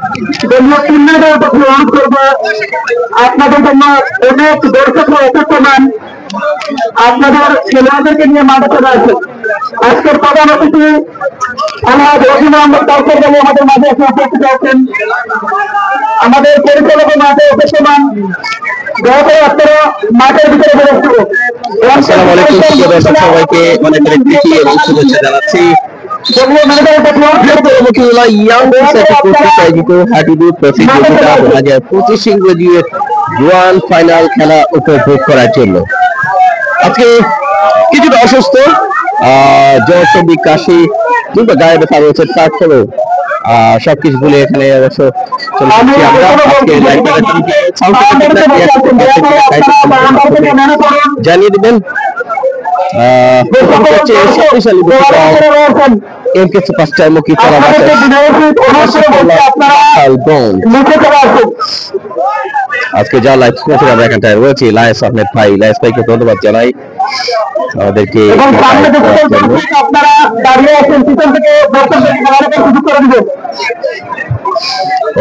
অনুরোধ করবো আপনাদের জন্য অনেক দর্শক অপেক্ষমান আপনাদের খেলোয়াড়দেরকে নিয়ে মাঠে চলে আসে। আজকের প্রধান অতিথি আমার রহিম আহমদ তারপর আমাদের মাঝে এসে উপস্থিত আছেন। আমাদের পরিচালক মাঠে অপেক্ষমান, দয়া করে আপনারা মাঠের ভিতরে প্রবেশ করুন। আসসালামু আলাইকুম সবাইকে অনেক অনেক প্রীতি এবং শুভেচ্ছা জানাচ্ছি। গ্র্যান্ড ফাইনাল খেলা উপভোগ করার জন্য আজকে কিছুটা অসুস্থ, জ্বর সর্দি কাশি কিংবা গায়ে ব্যথা রয়েছে, তারপরেও সবকিছু ভুলে এখানে অবশ্য জানিয়ে দিবেন এমকে সুপারস্টার মুখী আজকে যা লাইভ স্কোর আমরা এখানটায় রয়েছি। লায়েস আহমেদ ভাই, লায়েস ভাইকে ধন্যবাদ জানাই আমাদেরকে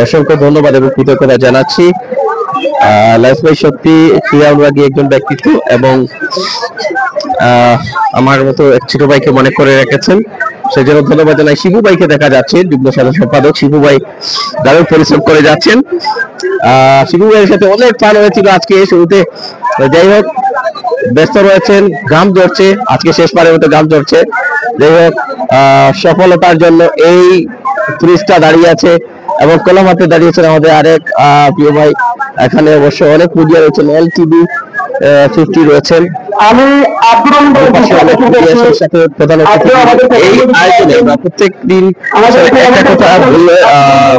অসংখ্য ধন্যবাদ এবং কৃতজ্ঞতা জানাচ্ছি। লায়েস ভাই সত্যি ক্রীড়ানুরাগী একজন ব্যক্তিত্ব এবং আমার মতো এক ছোট ভাইকে মনে করে রেখেছেন, সেই জন্য ধন্যবাদ জানাই। শিবু ভাইকে দেখা যাচ্ছে, যুগ্ম সাধারণ সম্পাদক শিবু ভাই দারুণ পরিশ্রম করে যাচ্ছেন। শিবু ভাইয়ের সাথে অনেক পান হয়েছিল আজকে শুরুতে, যাই হোক ব্যস্ত রয়েছেন, ঘাম ঝরছে, আজকে শেষবারের মতো ঘাম ঝরছে। যাই হোক সফলতার জন্য এই ত্রিশটা দাঁড়িয়ে আছে এবং কলম হাতে দাঁড়িয়েছেন আমাদের আরেক প্রিয় ভাই। এখানে অবশ্য অনেক মিডিয়া রয়েছেন, LTV 50 রয়েছেন। আমি প্রত্যেক দিন একটা কথা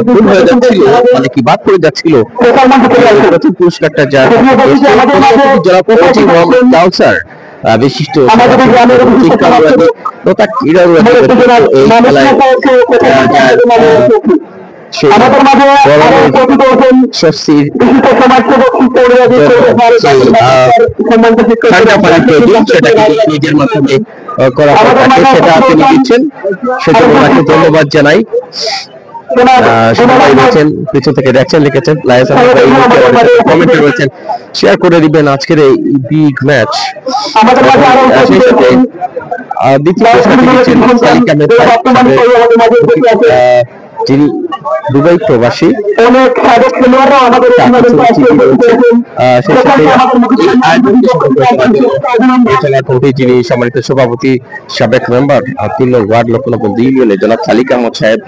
ভুল হয়ে যাচ্ছিল, মানে কি বাদ করে যাচ্ছিল প্রথম পুরস্কারটা যার কাউসার বিশিষ্ট নিজের মাধ্যমে করা সেটা তিনি দিচ্ছেন, সেজন্য তাকে ধন্যবাদ জানাই। পিছন থেকে দেখছেন, লিখেছেন কমেন্টে রয়েছেন, শেয়ার করে দিবেন আজকের এই বিগ ম্যাচ। সেই সাথে দ্বিতীয় যিনি দুবাই প্রবাসী, যিনি সম্মানিত সভাপতি সাবেক মেম্বার 3 নং ওয়ার্ড লক্ষ্মণবন্দি ইউনিয়নে জনাব খালিক আহমদ সাহেব,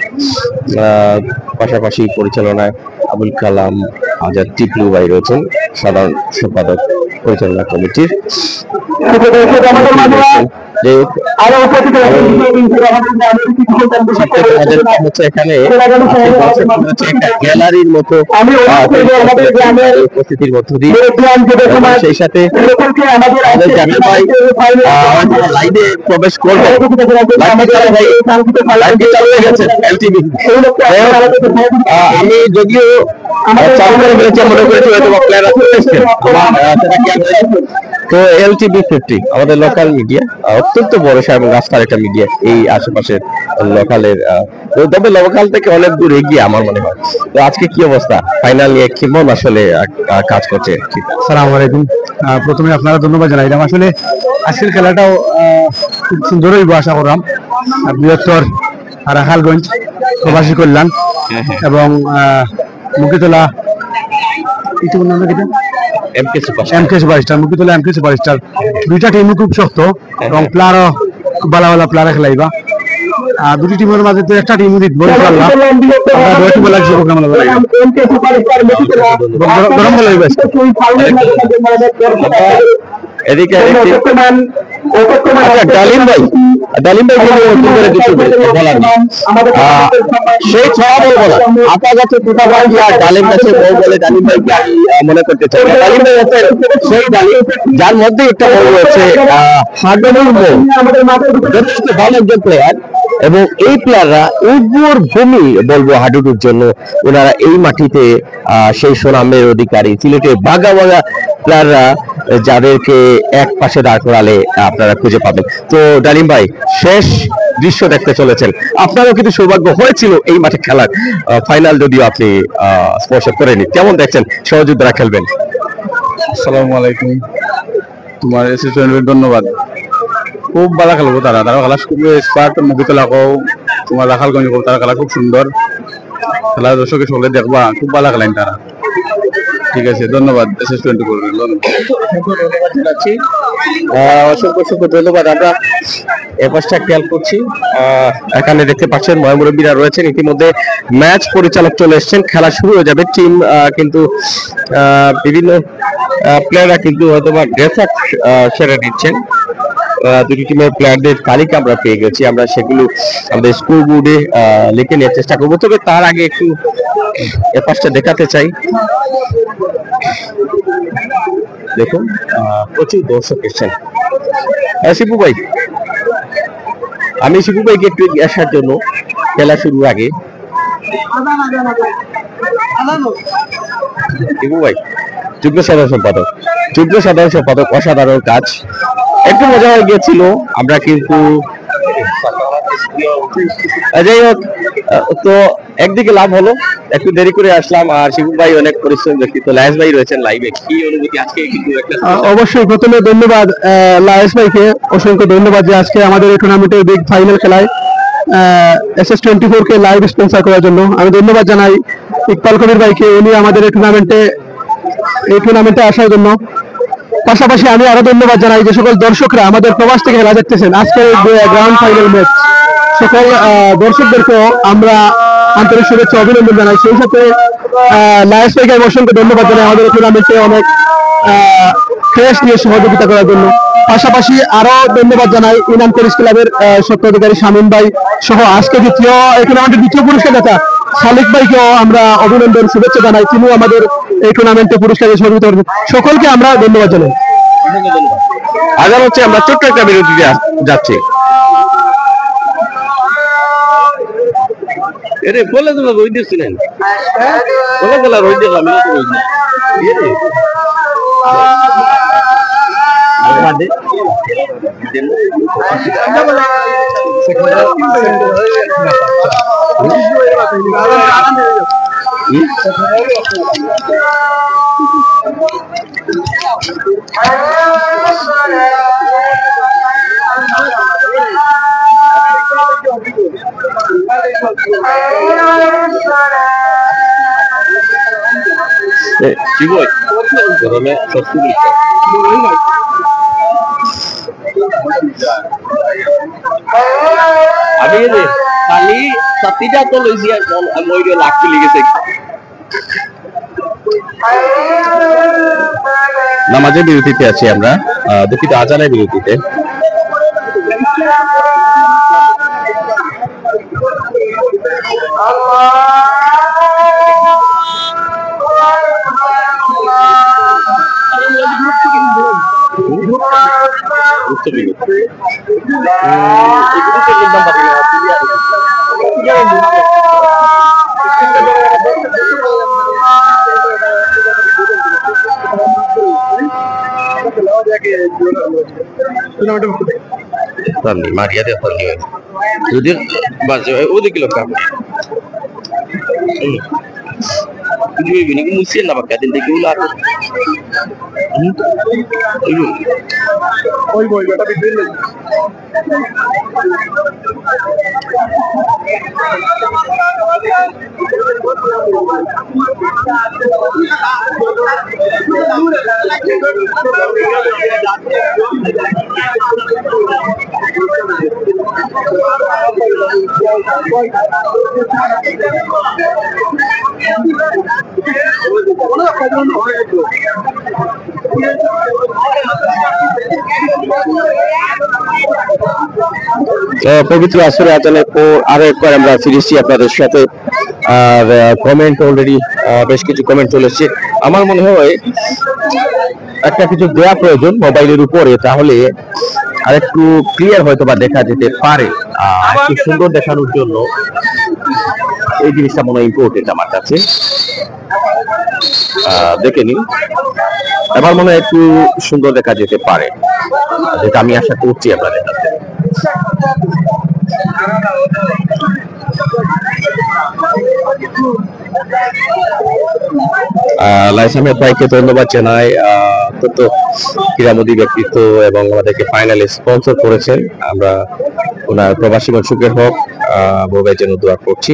পাশাপাশি পরিচালনায় আবুল কালাম আজাদ টিপলু ভাই রয়েছেন, সাধারণ সম্পাদক পরিচালনা কমিটির। এখানে গ্যালারির মতো উপস্থিতির মধ্য দিয়ে, সেই সাথে লাইভে প্রবেশ করবে। আমি যদিও চালু করে ফেলেছি, মনে করেছি হয়তো তো LTV 50 আমাদের লোকাল মিডিয়া, অত্যন্ত বড় এবং রাস্তার একটা মিডিয়া এই আশেপাশের লোকালের, তবে লোকাল থেকে অনেক দূর এগিয়ে আমার মনে হয়। তো আজকে কি অবস্থা, ফাইনাল নিয়ে কেমন আসলে কাজ করছে? আসসালামু আলাইকুম। প্রথমে আপনারা ধন্যবাদ জানাইলাম। আসলে আজকের খেলাটাও খুব সুন্দর হইব আশা করলাম। বৃহত্তর রাখালগঞ্জ প্রবাসী কল্যাণ এবং মুকিতলা এমকে সুপারস্টার, মুকিতলা এমকে সুপারস্টার, দুইটা টিমও খুব শক্ত এবং প্লেয়ারও খুব ভালো ভালো প্লেয়ার খেলাইবা। দুটি টিমের মাঝে তো একটা টিম জিতবো ইনশাআল্লাহ। গরম ভালো হইবে। এদিকে ডালিম ভাই সেই ছড়া বলবো না, আপা গাছে দুটা ভাই আর ডালিম গাছে বউ বলে ডালিম ভাইকে আমি মনে করতে চাই। ডালিম ভাই হচ্ছে সেই ডালিম যার মধ্যে একটা বউ রয়েছে, হাডুডুর বউ, যথেষ্ট ভালো একজন প্লেয়ার এবং এই প্লেয়াররা উর্বর ভূমি বলবো হাডুডুর জন্য। ওনারা এই মাটিতে সেই সুনামের অধিকারী, সিলেটের বাগা বাগা প্লেয়াররা যাদেরকে এক পাশে দাঁড় করালে আপনারা খুঁজে পাবেন। তো ডালিম ভাই, শেষ দৃশ্য দেখতে চলেছেন। আপনারও কিন্তু সৌভাগ্য হয়েছিল এই মাঠে খেলার, ফাইনাল যদিও আপনি স্পর্শ করেনি। কেমন দেখছেন সহযোদ্ধারা খেলবেন? আসসালামু আলাইকুম, তোমার অ্যাসিস্ট্যান্ট ধন্যবাদ। খুব ভালো খেলবো তারা খেলা খুব স্পার্ট মুভিতলা কও, তোমার রাখালগঞ্জ কও, তারা খেলা খুব সুন্দর খেলা, দর্শকের সকলে দেখবা, খুব ভালো খেলেন তারা। ঠিক আছে, ধন্যবাদ অ্যাসিস্ট্যান্ট করবেন। অসংখ্য অসংখ্য ধন্যবাদ। আমরা এ পাশটা খেয়াল করছি, এখানে দেখতে পাচ্ছেন মহামুরব্বীরা রয়েছেন, ইতিমধ্যে ম্যাচ পরিচালক চলে এসেছেন, খেলা শুরু হয়ে যাবে। টিম কিন্তু বিভিন্ন প্লেয়াররা কিন্তু হয়তো বা ড্রেস আপ সেরে নিচ্ছেন। দুটি টিমের প্লেয়ারদের তালিকা আমরা পেয়ে গেছি, আমরা সেগুলো আমাদের স্কোর বোর্ডে লিখে নেওয়ার চেষ্টা করবো। তবে তার আগে একটু এ পাশটা দেখাতে চাই। দেখুন প্রচুর দর্শক এসেছেন। শিবু ভাই, আমি শিবু ভাইকে একটু আসার জন্য খেলা শুরুর আগে, শিবু ভাই যুগ্ম সাধারণ সম্পাদক অসাধারণ কাজ, একটু মজা হয়ে গিয়েছিল। আমরা কিন্তু যাই হোক, তো একদিকে লাভ হলো, একটু দেরি করে আসলাম। আর শিবু ভাই অনেক পরিশ্রম ব্যক্তিত্ব, লায়েস ভাই রয়েছেন লাইভে, কি অনুভূতি আজকে? কিন্তু অবশ্যই প্রথমে ধন্যবাদ লায়েস ভাইকে, অসংখ্য ধন্যবাদ যে আজকে আমাদের এই টুর্নামেন্টের বিগ ফাইনাল খেলায় SS24 কে লাইভ স্পন্সর করার জন্য। আমি ধন্যবাদ জানাই ইকবাল কবির ভাইকে, উনি আমাদের এই টুর্নামেন্টে আসার জন্য। পাশাপাশি আমি আরো ধন্যবাদ জানাই যে সকল দর্শকরা আমাদের প্রবাস থেকে খেলা দেখতেছেন আজকের গ্রাউন্ড ফাইনাল ম্যাচ, সকল দর্শকদেরকেও আমরা আন্তরিক শুভেচ্ছা অভিনন্দন জানাই। সেই সাথে লায়েস ভাইকে আমি অসংখ্য ধন্যবাদ জানাই আমাদের টুর্নামেন্টে অনেক ক্রেশ নিয়ে সহযোগিতা করার জন্য। পাশাপাশি আরো ধন্যবাদ জানাই ইনাম করিস ক্লাবের স্বত্বাধিকারী শামীম ভাই সহ আজকে এই টুর্নামেন্টের দ্বিতীয় পুরস্কার দাতা সালিক ভাইকেও আমরা অভিনন্দন শুভেচ্ছা জানাই, তিনিও আমাদের এই টুর্নামেন্টে পুরস্কারে সহযোগিতা করবেন। সকলকে আমরা ধন্যবাদ জানাই। আগাম হচ্ছে আমরা ছোট্ট একটা বিরতিতে যাচ্ছি। এরে বলে দিলাম রোহিত ছিলেন, বলে দিলাম রোহিত দেখলাম গরমে আমি খালি সাতিটা তো লইছি, মই লাখ তুলি গেছে। নামাজের বিরতিতে আছি আমরা, দুঃখিত আজানের বিরতিতে। Maria de Antonio. Udah, baca, udah kilo kamu. Jadi ini musim apa kata dia ular. Ini. Boy, tapi beli. পবিত্র আসরে আজানের পর আরো একবার আমরা ফিরেছি আপনাদের সাথে। আর কমেন্ট অলরেডি বেশ কিছু কমেন্ট চলে এসেছে। আমার মনে হয় একটা কিছু দেওয়া প্রয়োজন মোবাইলের উপরে, তাহলে আর একটু ক্লিয়ার হয়তো বা দেখা যেতে পারে। একটু সুন্দর দেখানোর জন্য এই জিনিসটা মনে হয় ইম্পর্টেন্ট আমার কাছে। দেখে নিন, এবার মনে হয় একটু সুন্দর দেখা যেতে পারে, যেটা আমি আশা করছি আপনাদের কাছে। লাইস আহমেদ ভাইকে ধন্যবাদ জানাই, অত্যন্ত ক্রীড়ামোদী ব্যক্তিত্ব এবং আমাদেরকে ফাইনালে স্পন্সর করেছেন। আমরা ওনার প্রবাসী সুখের হোক বউ ভাইয়ের জন্য দোয়া করছি।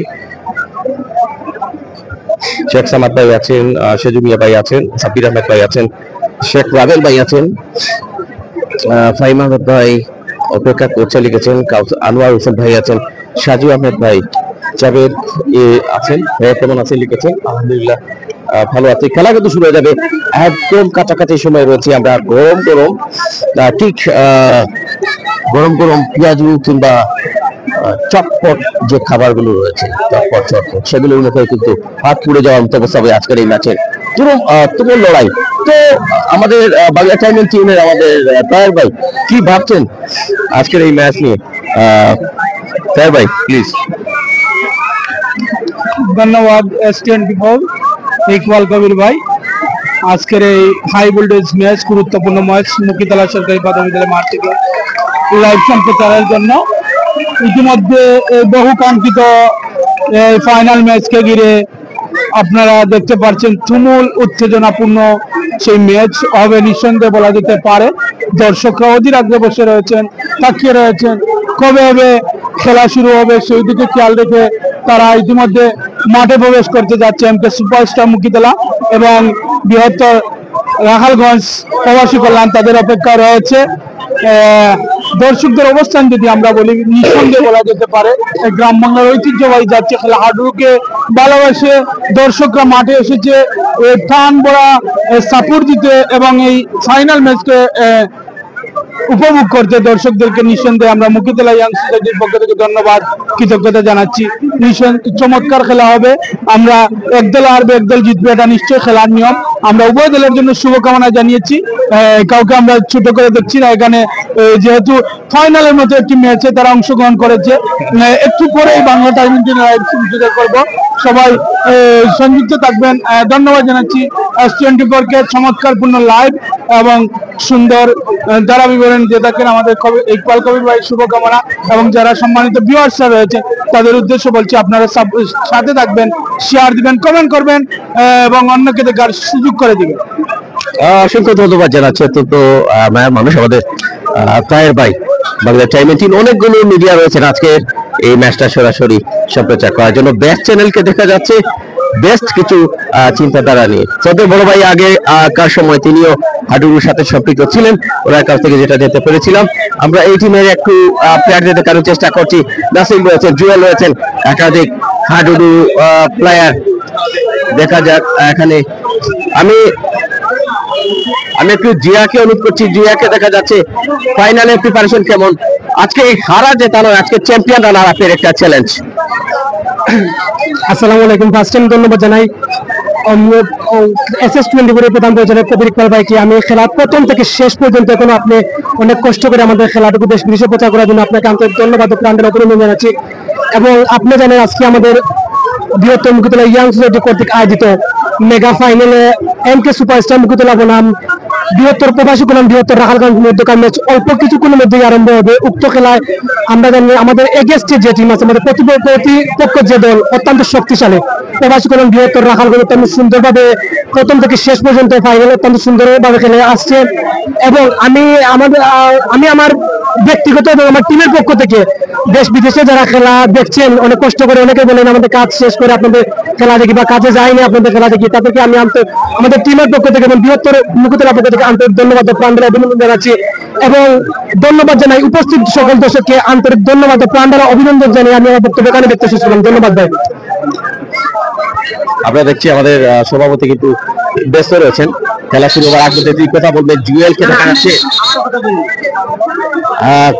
শেখ সামাদ ভাই আছেন, সেজু মিয়া ভাই আছেন, সাব্বির আহমেদ ভাই আছেন, শেখ রাবেল ভাই আছেন, ফাহিম আহমেদ ভাই অপেক্ষা করছে লিখেছেন, আনোয়ার হোসেন ভাই আছেন, সাজু আহমেদ ভাই, জাভেদ আছেন, ভাইয়া কেমন আছেন লিখেছেন। আলহামদুলিল্লাহ ভালো আছে। খেলা কিন্তু শুরু হয়ে যাবে, একদম কাছাকাছি সময় রয়েছে। আমরা গরম গরম ঠিক গরম গরম পেঁয়াজু কিংবা চটপট যে খাবারগুলো রয়েছে, চটপট সেগুলোর মুখে কিন্তু হাত পুড়ে যাওয়ার মতো অবস্থা হবে আজকের এই ম্যাচের। তুমুল লড়াই। তো আমাদের বাংলা টাইমের টিমের আমাদের তাহের ভাই কি ভাবছেন আজকের এই ম্যাচ নিয়ে? তাহের ভাই প্লিজ। ধন্যবাদ S24 ইকবাল কবির ভাই। আজকের এই হাই ভোল্টেজ ম্যাচ, গুরুত্বপূর্ণ ম্যাচ মুকিতলা সরকারি প্রাথমিক বিদ্যালয় মাঠ থেকে লাইভ সম্প্রচারের জন্য ইতিমধ্যে বহু কাঙ্ক্ষিত ফাইনাল ম্যাচকে ঘিরে আপনারা দেখতে পাচ্ছেন তুমুল উত্তেজনাপূর্ণ সেই ম্যাচ হবে নিঃসন্দেহে বলা যেতে পারে। দর্শকরা অধীর আগ্রহে বসে রয়েছেন, তাকিয়ে রয়েছেন কবে হবে খেলা শুরু হবে, সেই দিকে খেয়াল রেখে তারা ইতিমধ্যে মাঠে প্রবেশ করতে যাচ্ছে MK সুপারস্টার মুকিতলা এবং বৃহত্তর রাখালগঞ্জ প্রবাসী কল্যাণ তাদের অপেক্ষা রয়েছে। দর্শকদের অবস্থান যদি আমরা বলি, নিঃসন্দেহে বলা যেতে পারে গ্রাম বাংলার ঐতিহ্যবাহী যাচ্ছে খেলা হাডুকে ভালোবাসে দর্শকরা মাঠে এসেছে টান ভরা সাপোর্ট দিতে এবং এই ফাইনাল ম্যাচকে উপভোগ করতে দর্শকদেরকে নিঃসন্দেহে আমরা মুকিতলা ইয়াং সোসাইটির পক্ষ থেকে ধন্যবাদ কৃতজ্ঞতা জানাচ্ছি। চমৎকার খেলা হবে, আমরা একদল হারবে একদল জিতবে, এটা নিশ্চয়ই খেলার নিয়ম। আমরা উভয় দলের জন্য শুভকামনা জানিয়েছি, কাউকে আমরা ছোট করে দেখছি না। এখানে যেহেতু ফাইনালের মতো একটি ম্যাচে তারা অংশগ্রহণ করেছে, একটু পরেই বাংলা টাইমিং করব। সবাই সংযুক্ত থাকবেন। ধন্যবাদ জানাচ্ছি S24 কে চমৎকারপূর্ণ লাইভ এবং সুন্দর যারা বিবরণ দিয়ে থাকেন আমাদের ইকবাল কবির ভাই শুভকামনা এবং যারা সম্মানিত ভিউয়ার্সরা রয়েছে তাদের উদ্দেশ্য বলছি আপনারা সাথে থাকবেন, শেয়ার দিবেন, কমেন্ট করবেন এবং অন্যকে দেখার সুযোগ করে দিবেন। অসংখ্য ধন্যবাদ জানাচ্ছি অত্যন্ত মায়ের মানুষ আমাদের তাহের ভাই। বাংলা টাইমে অনেকগুলো মিডিয়া রয়েছেন আজকে এই ম্যাচটা সরাসরি সম্প্রচার করার জন্য। বেস্ট চ্যানেলকে দেখা যাচ্ছে বেস্ট কিছু চিন্তাধারা নিয়ে। সদ্য বড় ভাই আগে কার সময় তিনিও হাডুডুর সাথে সম্পৃক্ত ছিলেন, ওনার কাছ থেকে যেটা জানতে পেরেছিলাম। আমরা এই টিমের একটু প্লেয়ারদের দেখানোর চেষ্টা করছি। নাসিম রয়েছেন, জুয়েল রয়েছেন, একাধিক হাডুডু প্লেয়ার দেখা যাক এখানে। আমি একটু জিয়াকে অনুরোধ করছি, জিয়াকে দেখা যাচ্ছে ফাইনালের প্রিপারেশন কেমন? আজকে হারা জেতানো, আজকে চ্যাম্পিয়ন রানার আপের একটা চ্যালেঞ্জ। আসসালামু আলাইকুম। ফার্স্ট টাইম ধন্যবাদ জানাই SS24 প্রধান পরিচালক কবির ইকবাল ভাইকে। আমি খেলার প্রথম থেকে শেষ পর্যন্ত এখন আপনি অনেক কষ্ট করে আমাদের খেলাটুকু দেশ বিদেশে প্রচার করার জন্য আপনাকে আন্তরিক ধন্যবাদ ও প্রাণের অভিনন্দন জানাচ্ছি। এবং আপনি জানেন আজকে আমাদের বৃহত্তর মুকিতলা ইয়াং সোসাইটি কর্তৃক আয়োজিত মেগা ফাইনালে MK সুপারস্টার মুকিতলা বনাম বৃহত্তর প্রবাসী কল্যাণ বৃহত্তর রাখালগঞ্জ মধ্যকার ম্যাচ অল্প কিছুক্ষণের মধ্যেই আরম্ভ হবে। উক্ত খেলায় আমরা জানি আমাদের এগেস্টে যে টিম আছে, আমাদের প্রতিপক্ষ যে দল অত্যন্ত শক্তিশালী, প্রবাসী কল্যাণ বৃহত্তর রাখালগঞ্জ অত্যন্ত সুন্দরভাবে প্রথম থেকে শেষ পর্যন্ত ফাইনাল অত্যন্ত সুন্দরভাবে খেলে আসছে। এবং আমি আমার ব্যক্তিগত এবং আমার টিমের পক্ষ থেকে দেশ বিদেশে যারা খেলা দেখছেন অনেক কষ্ট করে, অনেকে বলেন আমাদের কাজ শেষ করে আপনাদের খেলা দেখি বা কাজে যায়নি আপনাদের খেলা দেখি, তাদেরকে আমি আমাদের টিমের পক্ষ থেকে এবং বৃহত্তর মুকিতলার পক্ষ থেকে আন্তরিক ধন্যবাদ ও প্রাণঢালা অভিনন্দন জানাচ্ছি। এবং ধন্যবাদ জানাই উপস্থিত সকল দর্শককে আন্তরিক ধন্যবাদ ও প্রাণঢালা অভিনন্দন জানিয়ে আমি আমার বক্তব্য এখানে ব্যক্ত শেষ করলাম। ধন্যবাদ ভাই। আমরা দেখছি আমাদের সভাপতি কিন্তু ব্যস্ত রয়েছেন। খেলা শুরু হওয়ার আগে দুই কথা বলবেন। জুয়েলকে দেখা যাচ্ছে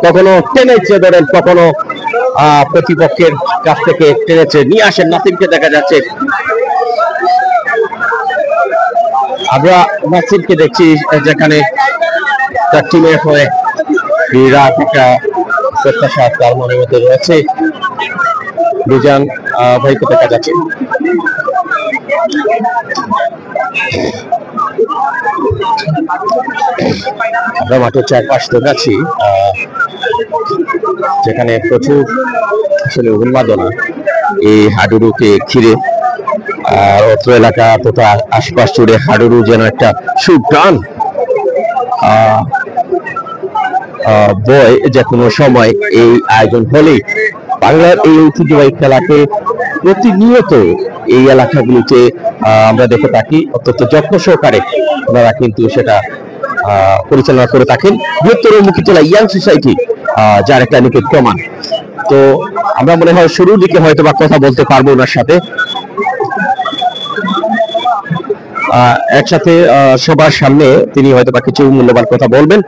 কখনো টেনেছে ধরেন, কখনো প্রতিপক্ষের কাছ থেকে টেনেছে নিয়ে আসেন। নাসিমকে দেখা যাচ্ছে, আমরা নাসিমকে দেখছি যেখানে তার টিমের হয়ে বিরাট একটা প্রত্যাশা তার মনের মধ্যে রয়েছে। দুজন ভাইকে দেখা যাচ্ছে। আমরা মাঠের চারপাশ দেখাচ্ছি। যেখানে প্রচুর আসলে উন্মাদনা এই হাডুডুকে ঘিরে। আর অত্র এলাকা তথা আশপাশ জুড়ে হাডুডু যেন একটা সুগান বয়, যে কোনো সময় এই আয়োজন হলেই বাংলার এই ঐতিহ্যবাহী খেলাকে প্রতিনিয়ত এই এলাকাগুলিতে আমরা দেখে থাকি। অত্যন্ত যত্ন সহকারে ওনারা কিন্তু সেটা পরিচালনা করে থাকেন। বৃহত্তর মুখিতলা ইয়াং সোসাইটি যার একটা নিকট প্রমাণ। তো আমরা মনে হয় শুরুর দিকে হয়তো বা কথা বলতে পারবো ওনার সাথে, একসাথে সবার সামনে তিনি হয়তো বা কিছু মূল্যবান কথা বলবেন।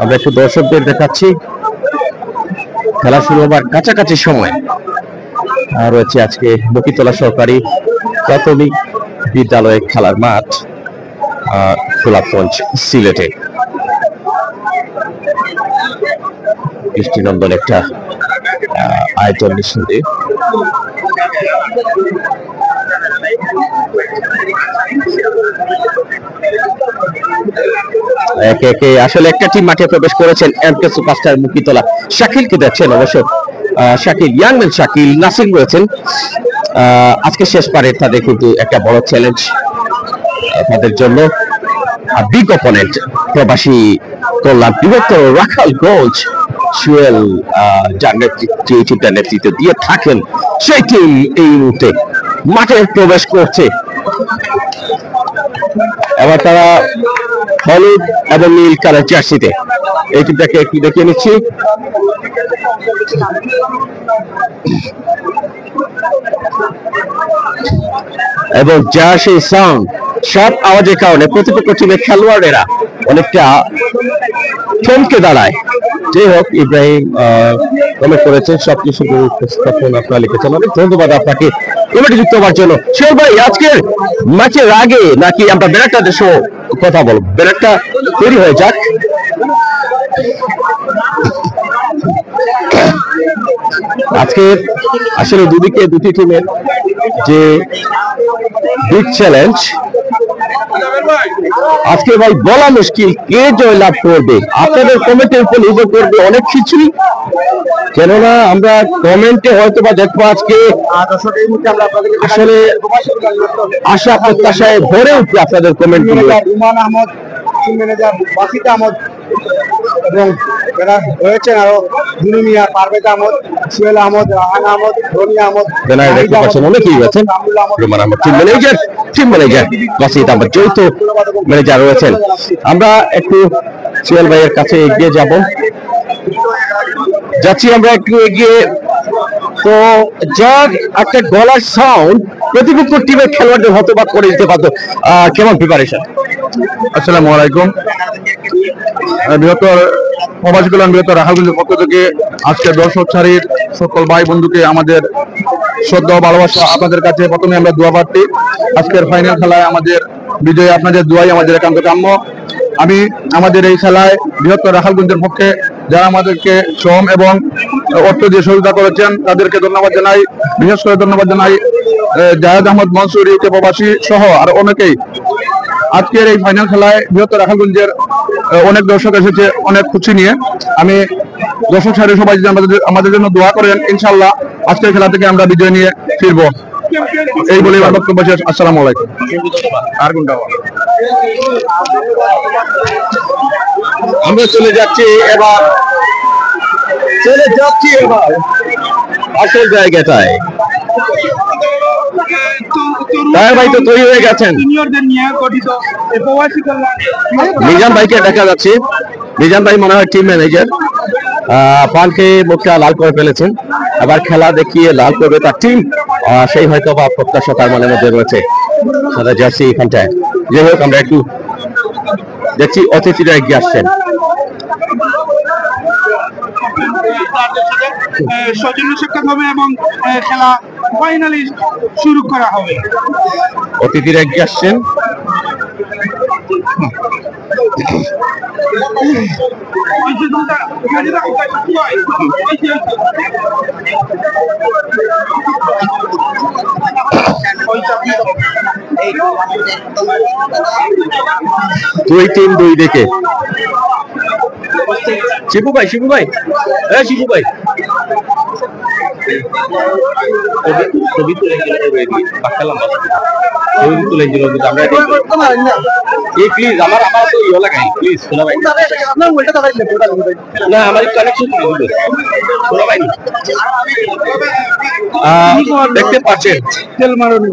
আমরা একটু দর্শকদের দেখাচ্ছি খেলা শুরু হবার কাছাকাছি সময় রয়েছে আজকে বকিতলা সরকারি প্রাথমিক বিদ্যালয়ের খেলার মাঠ গোলাপগঞ্জ সিলেটে। দৃষ্টিনন্দন একটা আয়োজন নিঃসন্দেহে। একে একে আসলে একটা টিম মাঠে প্রবেশ করেছেন। এমকে সুপারস্টার মুকিতলা শাকিলকে দেখছেন, অবশ্য শাকিল ইয়াংম্যান শাকিল নাসির রয়েছেন। আজকে শেষ পারে তাদের কিন্তু একটা বড় চ্যালেঞ্জ তাদের জন্য। বিগ অপোনেন্ট প্রবাসী কল্যাণ বৃহত্তর রাখালগঞ্জ সুয়েল যার নেতৃত্বে এই টিমটার নেতৃত্ব দিয়ে থাকেন, সেই টিম এই মুহূর্তে মাঠে প্রবেশ করছে। এবার তারা হলুদ এবং নীল কালার জার্সিতে, এই টিমটাকে একটু দেখিয়ে নিচ্ছি। এবং জার্সি সাউন্ড সব আওয়াজের কারণে প্রতিপক্ষ টিমের খেলোয়াড়েরা অনেকটা থমকে দাঁড়ায়। যাই হোক, ইব্রাহিম কমেন্ট করেছেন সবকিছু উপস্থাপন আপনারা লিখেছেন, অনেক ধন্যবাদ আপনাকে কমেন্টে যুক্ত হওয়ার জন্য। শিওর ভাই, আজকের ম্যাচের আগে নাকি আমরা ব্যানারটা দেশে কথা বলবো? ব্যানারটা তৈরি হয়ে যাক। আজকে আসলে দুদিকে দুটি টিমের যে বিগ চ্যালেঞ্জ, আজকে ভাই বলা মুশকিল কে জয়লাভ করবে। আপনাদের কমেন্টের উপর নির্ভর করবে অনেক কিছুই, কেননা আমরা কমেন্টে হয়তো বা দেখবো আজকে আসলে আশা প্রত্যাশায় ভরে উঠবে আপনাদের কমেন্ট গুলো। রুমান আহমদ, টিম ম্যানেজার বাসিত আহমদ এবং যারা রয়েছেন আরো দুনু মিয়া, পারভেজ আহমদ, সুহেল আহমদ, রাহান আহমদ, রনি আহমদ, অনেকেই রয়েছেন। রুমান আহমদ টিম ম্যানেজার বাসিত আহমদ যৌথ ম্যানেজার রয়েছেন। আমরা একটু সুহেল ভাইয়ের কাছে এগিয়ে যাচ্ছি আমরা একটু এগিয়ে। তো যার একটা গলার সাউন্ড প্রতিপক্ষ টিমের খেলোয়াড়দের হতবাক করে দিতে পারতো। কেমন প্রিপারেশন? আসসালামু আলাইকুম। বৃহত্তর প্রবাসী কল্যাণ বৃহত্তর রাখালগঞ্জের পক্ষ থেকে আজকে দর্শক সারির সকল ভাই বন্ধুকে আমাদের শ্রদ্ধা ও ভালোবাসা। আপনাদের কাছে প্রথমে আমরা দোয়া প্রার্থী। আজকের ফাইনাল খেলায় আমাদের বিজয়ী আপনাদের দোয়াই আমাদের একান্ত কাম্য। আমি আমাদের এই খেলায় বৃহত্তর রাখালগঞ্জের পক্ষে যারা আমাদেরকে শ্রম এবং অর্থ দিয়ে সহযোগিতা করেছেন তাদেরকে ধন্যবাদ জানাই। বিশেষ করে ধন্যবাদ জানাই জাহেদ আহমদ মনসুর ইউকে প্রবাসী সহ আর অনেকেই। আজকের এই ফাইনাল খেলায় বৃহত্তর রাখালগঞ্জের অনেক দর্শক এসেছে অনেক খুশি নিয়ে। আমি দর্শক সারি সবাই যদি আমাদের জন্য দোয়া করেন, ইনশাল্লাহ আজকের খেলা থেকে আমরা বিজয় নিয়ে ফিরবো। এই বলে আমার বক্তব্য শেষ। আসসালামু আলাইকুম। আর কোনটা আমরা চলে যাচ্ছি এবার আসল জায়গাটায়। ভাই তো তৈরি হয়ে গেছেন। নিজাম ভাইকে দেখা যাচ্ছে। নিজাম ভাই মনে হয় টিম ম্যানেজার। পানকে মুখটা লাল করে ফেলেছেন, আবার খেলা দেখিয়ে লাল করবে তার টিম, সেই হয়তো বা প্রত্যাশা তার মনের মধ্যে রয়েছে। সাদা জার্সি এখানটায়। যাই হোক, আমরা একটু দেখছি অতিথিরা এগিয়ে আসছেন। সৌজন্য সাক্ষাৎ হবে এবং খেলা ফাইনালি শুরু করা হবে। অতিথিরা এগিয়ে আসছেন। দুই টিম দুই দিকে। শিবু ভাই, হ্যাঁ শিবু ভাই, ছবি তুলে বাক্কালাম ছবি তুলে দিল আমরা এই প্লিজ আমার তো ইয়ে লাগাই প্লিজ শোনা ভাই না আমার কানেকশন শোনা ভাই দেখতে পাচ্ছেন তেল মারুন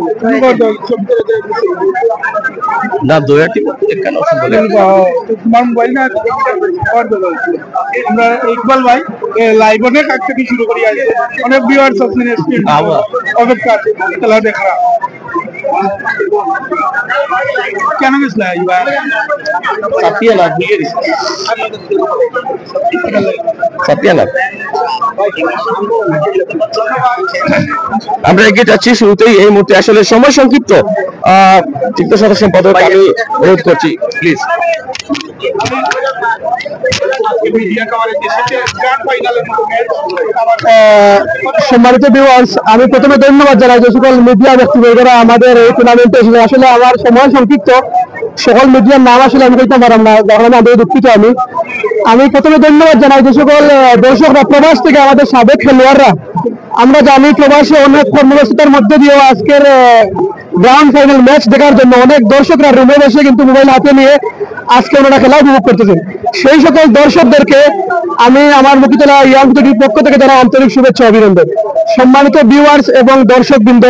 না দয়াটি কেন তোমার মোবাইল না আমরা ইকবাল ভাই লাইভ অনেক আগ থেকে শুরু করি আছে অনেক ভিউয়ার্স আছেন অপেক্ষা খেলা দেখা কেন গেছিল এইবার সাতিয়ানাথ সাতিয়ানাথ আমরা এগিয়ে যাচ্ছি শুরুতেই এই মুহূর্তে আসলে সময় সংক্ষিপ্ত যুগ্ম সাধারণ সম্পাদক আমি অনুরোধ করছি প্লিজ সম্মানিত ভিউয়ার্স, আমি প্রথমে ধন্যবাদ জানাই যে সকল মিডিয়া ব্যক্তিবর্গরা আমাদের এই টুর্নামেন্টে এসেছে। আসলে আমার সময় সংক্ষিপ্ত, সকল মিডিয়ার নাম আসলে আমি বলতে পারলাম না, যার কারণে আমি দুঃখিত। আমি প্রথমে ধন্যবাদ জানাই যে সকল দর্শকরা প্রবাস থেকে আমাদের সাবেক খেলোয়াড়রা, আমরা জানি প্রবাসে অনেক কর্মব্যস্ততার মধ্যে দিয়েও আজকের গ্রাউন্ড ফাইনাল ম্যাচ দেখার জন্য অনেক দর্শকরা রুমে বসে কিন্তু মোবাইল হাতে নিয়ে আজকে ওনারা খেলা উপভোগ করতেছেন। সেই সকল দর্শকদেরকে আমি আমার মুক্তিতলা ইয়াং টিভির পক্ষ থেকে যারা আন্তরিক শুভেচ্ছা অভিনন্দন। সম্মানিত ভিউয়ার্স এবং দর্শকবৃন্দ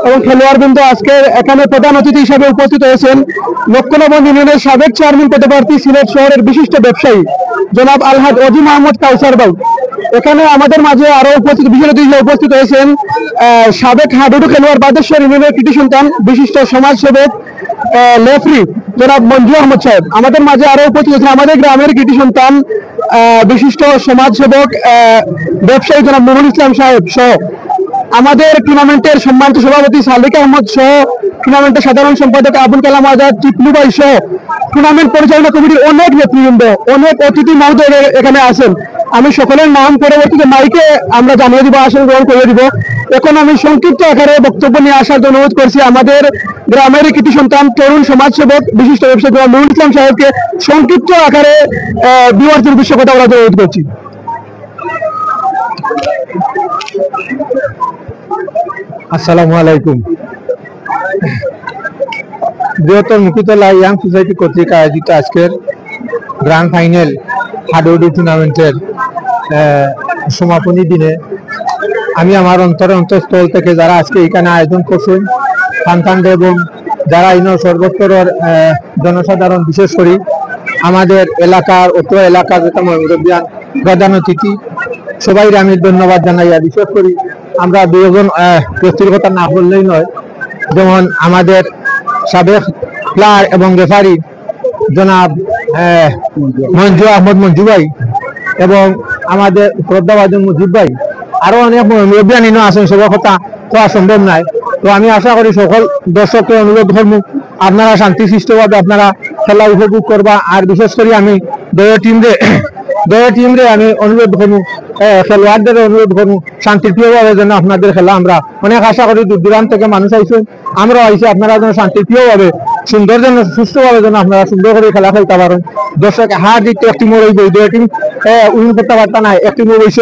এবং খেলোয়াড়বৃন্দ, আজকে এখানে প্রধান অতিথি হিসেবে উপস্থিত হয়েছেন লক্ষ্যনগর ইউনিয়নের সাবেক চেয়ারম্যান পদপ্রার্থী, সিলেট শহরের বিশিষ্ট ব্যবসায়ী জনাব আলহাজ অজি মোহাম্মদ কাউসার ভাই। এখানে আমাদের মাঝে আরো বিশেষ অতিথি উপস্থিত হয়েছেন সাবেক হাডুডু খেলোয়াড় বাদেশ্বর ইউনিয়নের কৃতি সন্তান বিশিষ্ট সমাজসেবক লেফরি জনাব মঞ্জু আহমদ সাহেব। আমাদের মাঝে আরো উপস্থিত হয়েছেন আমাদের গ্রামের কৃতি সন্তান বিশিষ্ট সমাজসেবক ব্যবসায়ী জনাব নুরুল ইসলাম সাহেব সহ আমাদের টুর্নামেন্টের সম্মানিত সভাপতি সালিক আহমদ সহ টুর্নামেন্টের সাধারণ সম্পাদক আবুল কালাম আজাদ, টিপলু ভাই সহ টুর্নামেন্ট পরিচালনা কমিটির অনেক নেতৃবৃন্দ, অনেক অতিথি মহোদয় এখানে আছেন। আমি সকলের নাম পরবর্তীতে মাইকে আমরা জানিয়ে দিব, আসন গ্রহণ করে দিব। এখন আমি সংক্ষিপ্ত আকারে বক্তব্য নিয়ে আসার জন্য অনুরোধ করছি আমাদের গ্রামের কৃতি সন্তান তরুণ সমাজসেবক বিশিষ্ট ব্যবসায়ী নুরুল ইসলাম সাহেবকে সংক্ষিপ্ত আকারে ভিউয়ার্সদের উদ্দেশ্যে কথা বলার জন্য অনুরোধ করছি। আসসালামু আলাইকুম। বৃহত্তর মুক্তিতলা ইয়াং সোসাইটি কর্তৃক আয়োজিত আজকের গ্র্যান্ড ফাইনাল হাডুডু টুর্নামেন্টের সমাপনী দিনে আমি আমার অন্তঃস্থল থেকে যারা আজকে এখানে আয়োজন করছেন সন্তানদের এবং যারা ইনো সর্বস্তরের জনসাধারণ, বিশেষ করে আমাদের এলাকার অত্র এলাকার যেটা মুরব্বিয়ান, প্রধান অতিথি, সবাই আমি ধন্যবাদ জানাই। বিশেষ করি আমরা দুজন ব্যক্তির কথা না বললেই নয়, যেমন আমাদের সাবেক প্লেয়ার এবং রেফারি জনাব মঞ্জু আহমদ মঞ্জু ভাই এবং আমাদের শ্রদ্ধাভাজন মুজিব ভাই, আরো অনেক মুরব্বিয়ান ইনো আছেন, সবার কথা কোয়া সম্ভব নাই। তো আমি আশা করি সকল দর্শককে অনুরোধ করব আপনারা শান্তিশিষ্টভাবে আপনারা খেলা উপভোগ করবা। আর বিশেষ করে আমি দলীয় টিমরে আমি অনুরোধ করবো, খেলোয়াড়দের অনুরোধ করবো শান্তিপ্রিয়ভাবে যেন আপনাদের খেলা, আমরা অনেক আশা করি দূর দূরান্ত থেকে মানুষ আইসেন, আমরাও আইসি, আপনারা যেন শান্তিপ্রিয়ভাবে সুন্দর যেন সুস্থভাবে যেন আপনারা সুন্দর করে খেলা খেলতে পারেন। দর্শক হার দিতে একটি মোড় হইব, দুই টিম উইন করতে পারতা না, একটি মোড় হইস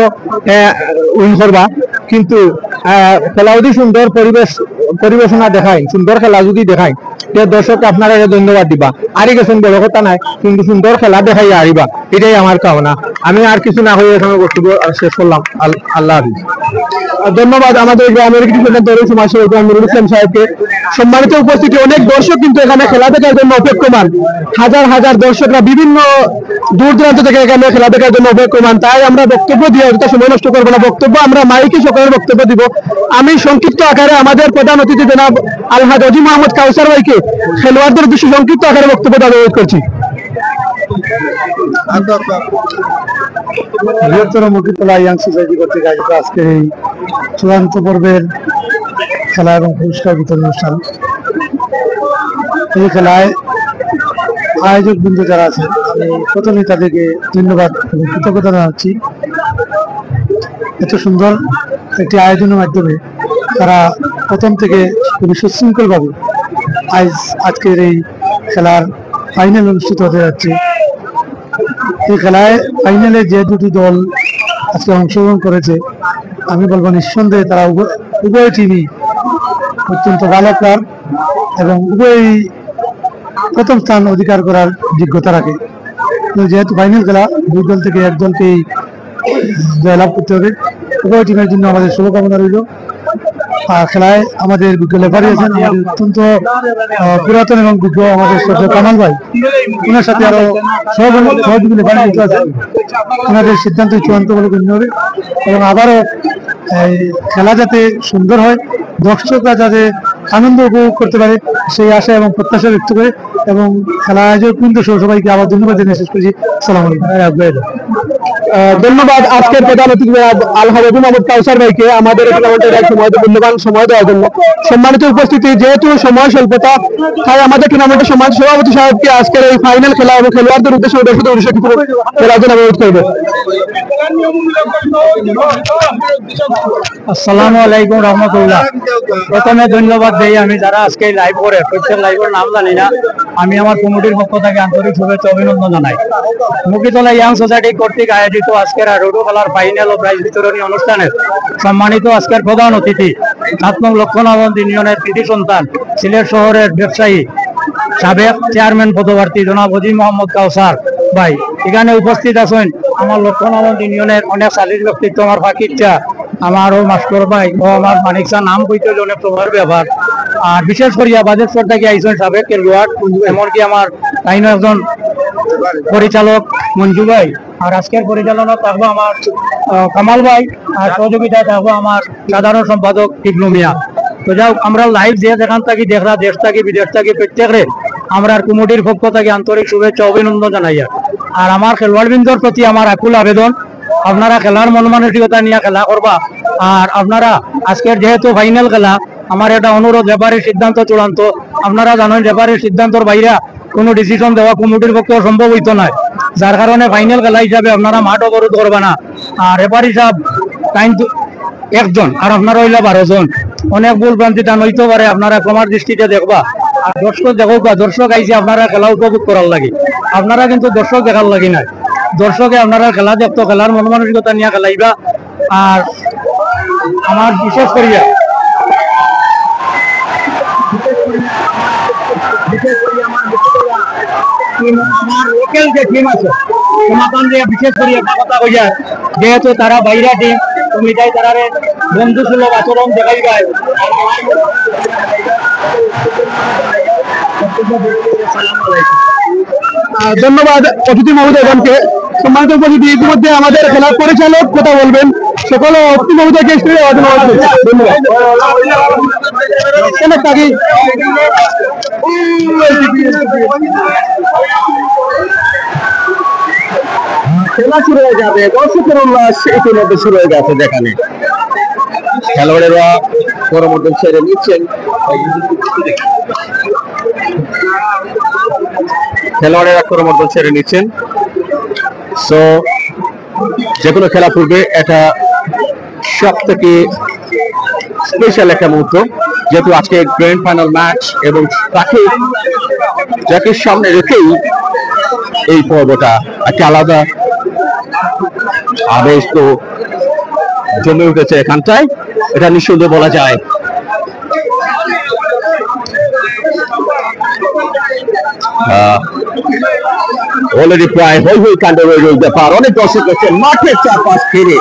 উইন করবা, কিন্তু খেলা যদি সুন্দর পরিবেশনা দেখায়, সুন্দর খেলা যদি দেখায়, দর্শককে আপনারা ধন্যবাদ দিবা। আরি গেছেন বড় কথা নাই, কিন্তু সুন্দর খেলা দেখাই আরিবা, এটাই আমার কামনা। আমি আর কিছু না হয়ে এখানে বক্তব্য শেষ করলাম। আল্লাহ হাফিজ। ধন্যবাদ আমাদের গ্রামের তরুণ সমাজসেবক নুরুল ইসলাম সাহেবকে। সম্মানিত উপস্থিতি, অনেক দর্শক কিন্তু এখানে খেলা দেখার জন্য অপেক্ষমান, হাজার হাজার দর্শকরা বিভিন্ন দূর দূরান্ত থেকে এখানে খেলা দেখার জন্য অপেক্ষমান। তাই আমরা বক্তব্য দিয়ে অযথা সময় নষ্ট করবো না, বক্তব্য আমরা মাইকে সকলের বক্তব্য দিব। আমি সংক্ষিপ্ত আকারে আমাদের প্রধান অতিথি জনাব আলহাজ অজি মোহাম্মদ কাউসার ভাইকে খেলোয়াড়দের উদ্দেশ্যে সংক্ষিপ্ত আকারে বক্তব্য দেওয়ার অনুরোধ করছি। বৃহত্তর মুক্তিতলা ইয়াং সোসাইটি কর্তৃক আয়োজিত আজকের এই চূড়ান্ত পর্বের খেলা এবং পুরস্কার বিতরণ অনুষ্ঠান, এই খেলায় আয়োজক বৃন্দ যারা আছেন, আমি প্রথমে তাদেরকে ধন্যবাদ এবং কৃতজ্ঞতা জানাচ্ছি। এত সুন্দর একটি আয়োজনের মাধ্যমে তারা প্রথম থেকে খুবই সুশৃঙ্খলভাবে আজকের এই খেলার ফাইনাল অনুষ্ঠিত হতে যাচ্ছে। এই খেলায় ফাইনালে যে দুটি দল আজকে অংশগ্রহণ করেছে, আমি বলবো নিঃসন্দেহে তারা উভয় টিমই অত্যন্ত ভালো প্লেয়ার এবং উভয়ই প্রথম স্থান অধিকার করার যোগ্যতা রাখে। যেহেতু ফাইনাল খেলা, দুই দল থেকে এক দলকেই জয়লাভ করতে হবে। উভয় টিমের জন্য আমাদের শুভকামনা রইল। খেলায় আমাদের বিজ্ঞ লেফারি আছেন, আমাদের অত্যন্ত পুরাতন এবং বিজ্ঞ আমাদের শ্রদ্ধেয় কামাল ভাই, ওনার সাথে আরো সহযোগী লেফারি আছে। ওনাদের সিদ্ধান্ত চূড়ান্ত বলে গণ্য হবে এবং আবারও খেলা যাতে সুন্দর হয়, দর্শকরা যাতে আনন্দ উপভোগ করতে পারে সেই আশা এবং প্রত্যাশা ব্যক্ত করে এবং খেলা আয়োজক কিন্তু সবাইকে আবার ধন্যবাদ জানিয়ে শেষ করছি। আসসালামু আলাইকুম। ধন্যবাদ আজকের প্রধান অতিথি আলহাজ মোহাম্মদ কাউসার ভাইকে আমাদের মূল্যবান সময় দেওয়ার জন্য। সম্মানিত উপস্থিতি, যেহেতু সময় স্বল্পতা, তাই আমাদের টুর্নামেন্টের সম্মানিত সভাপতি সাহেবকে আজকের এই ফাইনাল খেলা এবং খেলোয়াড়দের উদ্দেশ্যে খেলার জন্য অনুরোধ করবে। আসসালামু আলাইকুম রহমতুল্লাহ। প্রথমে ধন্যবাদ দেই আমি যারা আজকে লাইভ করে, প্রত্যেক লাইভের নাম জানি না, আমি আমার কমিটির পক্ষ থেকে আন্তরিক শুভেচ্ছা অভিনন্দন জানাই। মুখিতলা ইয়াং সোসাইটি কর্তৃক আয়োজিত আজকের রোডো খেলার ফাইনাল ও প্রাইজ বিতরণী অনুষ্ঠানের সম্মানিত আজকের প্রধান অতিথি 7 নং লক্ষণাবন্দ ইউনিয়নের কৃতি সন্তান, সিলেট শহরের ব্যবসায়ী, সাবেক চেয়ারম্যান পদপ্রার্থী জনাব হাজী মোহাম্মদ কাউসার ভাই, এখানে উপস্থিত আছেন আমার লক্ষণাবন্দ ইউনিয়নের অনেক সালিস ব্যক্তিত্ব, আমার ফাকির চা, আমারও মাস্কর ভাই ও আমার মানিক চা, নাম কইতে অনেক প্রভার ব্যাপার। আর বিশেষ করিয়া বাজেটপুর থেকে আইসেন সাবেক খেলোয়াড়, এমনকি আমার তাইনও একজন পরিচালক মঞ্জু ভাই, আর আজকের পরিচালনা থাকবো আমার কামাল ভাই, আর সহযোগিতায় থাকবো আমার সাধারণ সম্পাদক টিকলু মিয়া। তো যাও, আমরা লাইভ যে যেখান থাকি দেখরা, দেশ থাকি বিদেশ থাকি প্রত্যেকরে আমরা কমিটির পক্ষ থেকে আন্তরিক শুভেচ্ছা অভিনন্দন জানাইয়া। আর আমার খেলোয়াড়বৃন্দর প্রতি আমার আকুল আবেদন, আপনারা খেলার মন মানসিকতা নিয়ে খেলা করবা। আর আপনারা আজকের যেহেতু ফাইনাল খেলা, আমার একটা অনুরোধ, রেফারির সিদ্ধান্ত চূড়ান্ত। আপনারা জানেন রেফারির সিদ্ধান্তর বাইরে কোনো ডিসিশন দেওয়া কমিটির পক্ষে সম্ভব হইতো না, যার কারণে ফাইনাল খেলা হিসাবে আপনারা মাঠ অবরোধ করবে না। আর রেফারি সাহেব টাইম একজন আর আপনারা হইলে 12 জন, অনেক ভুল ভ্রান্তিটা নইতে পারে, আপনারা ক্ষমার দৃষ্টিতে দেখবা। আর দর্শক দেখো, দর্শক আইসে আপনারা খেলা উপভোগ করার লাগে, আপনারা কিন্তু দর্শক দেখার লাগে না, দর্শকে আপনারা খেলা দেখতো, খেলার মন মানসিকতা নিয়ে খেলাইবা। আর আমার বিশেষ করিয়া আমার লোকাল যে টিম আছে সমাধান দিয়ে বিশেষ করিয়া কথা কইয়া, যেহেতু তারা বাইরা টিম, তুমি তাই তারা বন্ধু সুলভ আচরণ দেখাইবাই। ধন্যবাদ অতিথি মহোদয়গণকে। সম্মানিত উপস্থিতি, ইতিমধ্যে আমাদের খেলার পরিচালক কথা বলবেন, সকল অতিথি মহোদয়কে খেলা শুরু হয়ে যাবে, দর্শকের উল্লাস ইতিমধ্যে শুরু হয়ে গেছে। যেখানে খেলোয়াড়েরা করমর্দন ছেড়ে নিচ্ছেন, সো যেকোনো খেলা পূর্বে এটা সব থেকে স্পেশাল একটা মুহূর্ত, যেহেতু আজকে গ্র্যান্ড ফাইনাল ম্যাচ এবং যাকে সামনে রেখেই এই পর্বটা একটা আলাদা আবেশ তো জমে উঠেছে এখানটায়, এটা নিঃসন্দেহে বলা যায়। অলরেডি প্রায় হই হই কাণ্ড হয়ে রইল ব্যাপার, অনেক দর্শক আছে মাঠের চারপাশ ফিরে।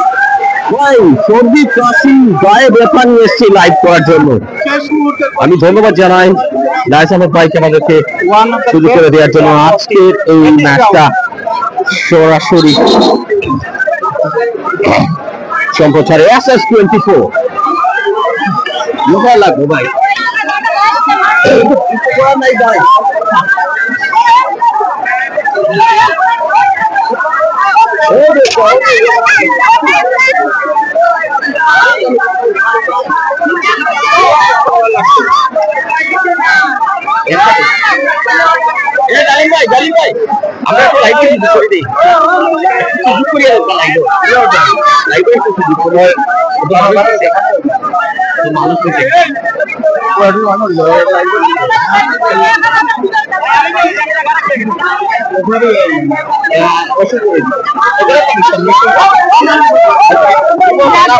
ভাই সর্দি কাশি গায়ে ব্যথা নিয়ে এসছি লাইভ করার জন্য। আমি ধন্যবাদ জানাই লাইস আহমদ ভাইকে আমাদেরকে সুযোগ করে দেওয়ার জন্য। আজকের এই ম্যাচটা সরাসরি সম্প্রচারে SS24 মোবাইল লাগবে ভাই, ভাই আমরা একটু লাইভ করে দিই, সুযোগ করে লাইভ একটু সুযোগ করে মানুষ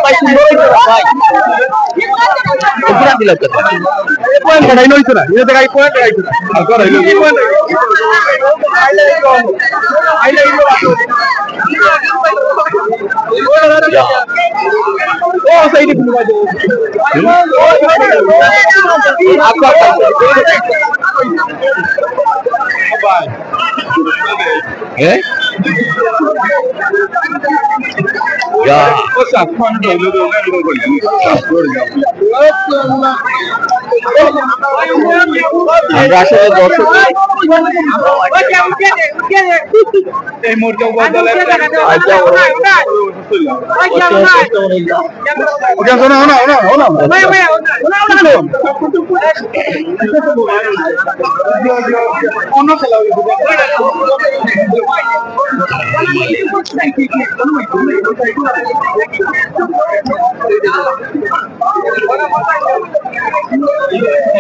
ভাই সুন্দর হইছে ভাই পুরা দিলাম কত পয়েন্ট কাটাই নইতো না এটা দেখাই পয়েন্ট কাটাইতো না আর হইলো কি পয়েন্ট ও সাইডে কোন বাজে বাই eh ya ওসা পয়েন্ট হইলো তো না এরকম করি আমরা আসলে দর্শক এই মুহূর্তে বদলে আচ্ছা ওকে শোনা শোনা শোনা শোনা অন্য খেলা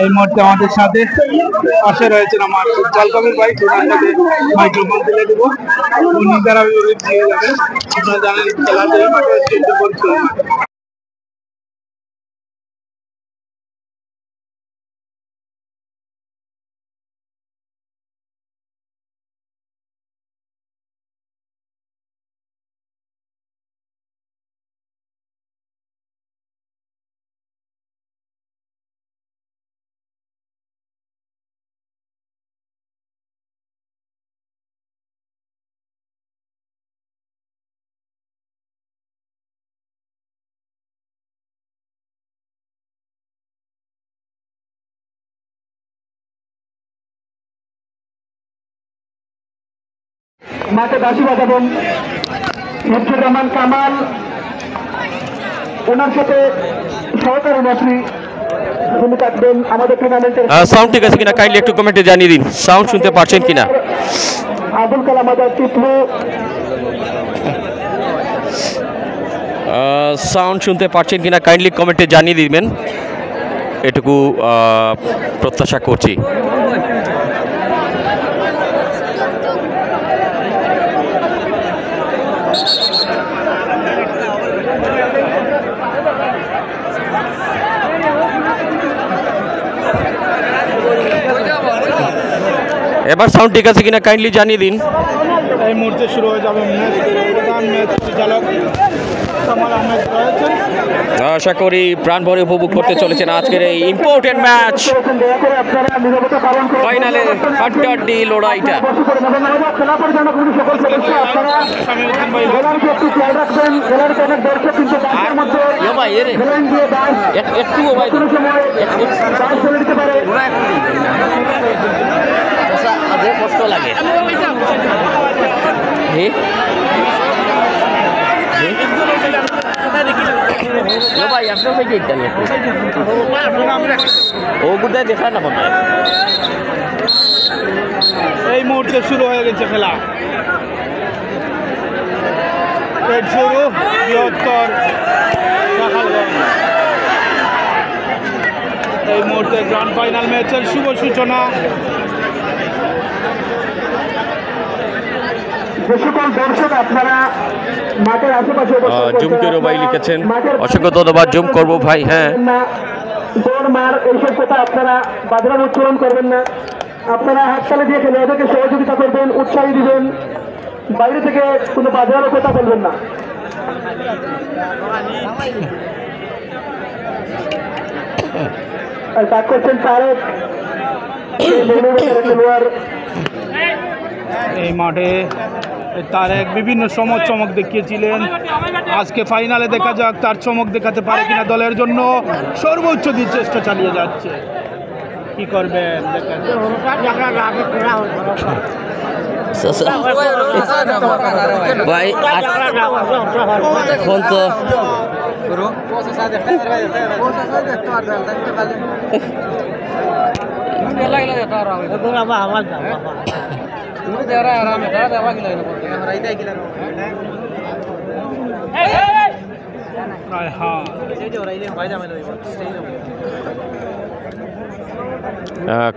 এই মুহূর্তে আমাদের সাথে পাশে রয়েছেন আমার জলকবির ভাই সাথে মাইক্রোফোন তুলে দেবো উনি দ্বারা দিয়ে যাবেন আপনারা জানেন খেলাতে মাঠে মাঠে বাঁশি বাজাবেন লুৎফর রহমান কামাল, ওনার সাথে সহকারী নেত্রী যিনি থাকবেন আমাদের টুর্নামেন্টের সাউন্ড ঠিক আছে কিনা কাইন্ডলি একটু কমেন্টে জানিয়ে দিন সাউন্ড শুনতে পাচ্ছেন কিনা আবুল কালাম আজাদ টিপলু। সাউন্ড শুনতে পাচ্ছেন কিনা কাইন্ডলি কমেন্টে জানিয়ে দিবেন এটুকু প্রত্যাশা করছি। এবার সাউন্ড ঠিক আছে কিনা কাইন্ডলি জানিয়ে দিন। এই মুহূর্তে শুরু হয়ে যাবে প্রধান ম্যাচ পরিচালক কামাল আহমেদ রয়েছেন। আশা করি প্রাণ ভরে উপভোগ করতে চলেছেন আজকের এই ইম্পর্টেন্ট ম্যাচ, ফাইনালে হাড্ডাহাড্ডি লড়াইটা। সামিউদ্দিন ভাই কষ্ট লাগে ভাই আপনার ও কোথায় দেখা না মনে হয়। এই মুহূর্তে শুরু হয়ে গেছে খেলা। শুরু বৃহত্তর রাখালগঞ্জ। এই মুহূর্তে গ্র্যান্ড ফাইনাল ম্যাচের শুভ সূচনা। যে সকল দর্শক আপনারা মাঠের আশেপাশে জুমকেরও ভাই লিখেছেন, অসংখ্য ধন্যবাদ জুম করবো ভাই। হ্যাঁ, দৌড় মার এইসব কথা আপনারা বাধা উচ্চারণ করবেন না। আপনারা হাততালি দিয়ে খেলে এদেরকে সহযোগিতা করবেন, উৎসাহী দিবেন, বাইরে থেকে কোনো বাধারও কথা বলবেন না। ডাক করছেন তারেক খেলোয়াড়। এই মাঠে তারেক বিভিন্ন চমক দেখিয়েছিলেন। আজকে ফাইনালে দেখা যাক তার চমক দেখাতে পারে কিনা। দলের জন্য সর্বোচ্চ দিয়ে চেষ্টা চালিয়ে যাচ্ছে। কি করবেন ভাই এখন তো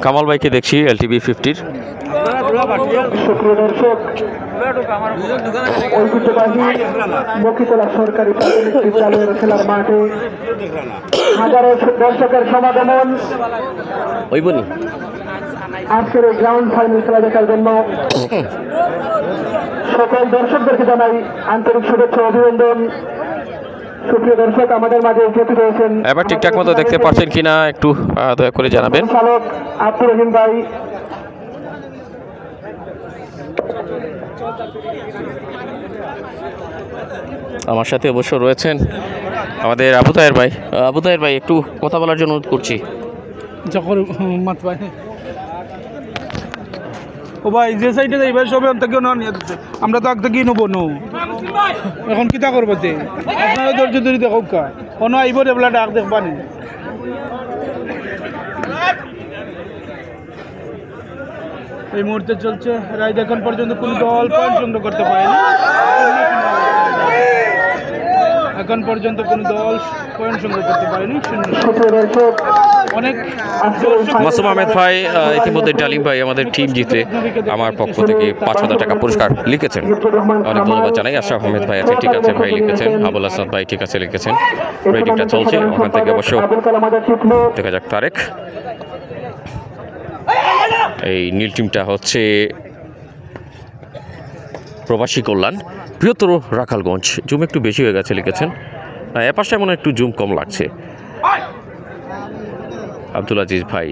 কামাল ভাইকে দেখছি LTB 50-র। সুপ্রিয় দর্শক, ঐতিহ্যবাহী মকিতলা সরকারি প্রাথমিক বিদ্যালয়ের খেলার মাঠে হাজারো দর্শকের সমাগমন আজকের এই গ্রাউন্ড ফাইনাল খেলা দেখার জন্য সকল দর্শকদেরকে জানাই আন্তরিক শুভেচ্ছা অভিনন্দন। সুপ্রিয় দর্শক, আমাদের মাঝে উপস্থিত হয়েছেন, এবার ঠিকঠাক মতো দেখতে পাচ্ছেন কিনা একটু দয়া করে জানাবেন। চালক আব্দুর রহিম ভাই, আমার সাথে অবশ্য রয়েছেন আমাদের আবু তাহের ভাই। আবু তাহের ভাই, একটু কথা বলার জন্য অনুরোধ করছি। যখন মাত ভাই ও ভাই যে সাইডে যাই ভাই সবে অন্ত কেউ নিয়ে দিচ্ছে, আমরা তো আগ থেকেই নেবো নো। এখন কিতা করবো তে আপনারা ধৈর্য ধরে দেখো কা কোনো আইব রেবলা ডাক দেখবানি। এই মুহূর্তে চলছে রাইড, এখন পর্যন্ত কোনো দল পয়েন্ট সংগ্রহ করতে পারেনি। এখন পর্যন্ত কোনো দল পয়েন্ট সংগ্রহ করতে পারেনি। অনেক মাসুম আহমেদ ভাই ইতিমধ্যে ডালিম ভাই আমাদের টিম জিতে আমার পক্ষ থেকে 5,000 টাকা পুরস্কার লিখেছেন, অনেক ধন্যবাদ জানাই। আশরাফ আহমেদ ভাই আছে, ঠিক আছে ভাই লিখেছেন। আবুল হাসান ভাই ঠিক আছে লিখেছেন। রেডিংটা চলছে, ওখান থেকে অবশ্য দেখা যাক তারেক। এই নীল টিমটা হচ্ছে প্রবাসী কল্যাণ, বৃহত্তর রাখালগঞ্জ। জুম একটু বেশি হয়ে গেছে লিখেছেন, এ পাশে মনে একটু জুম কম লাগছে। আব্দুল আজিজ ভাই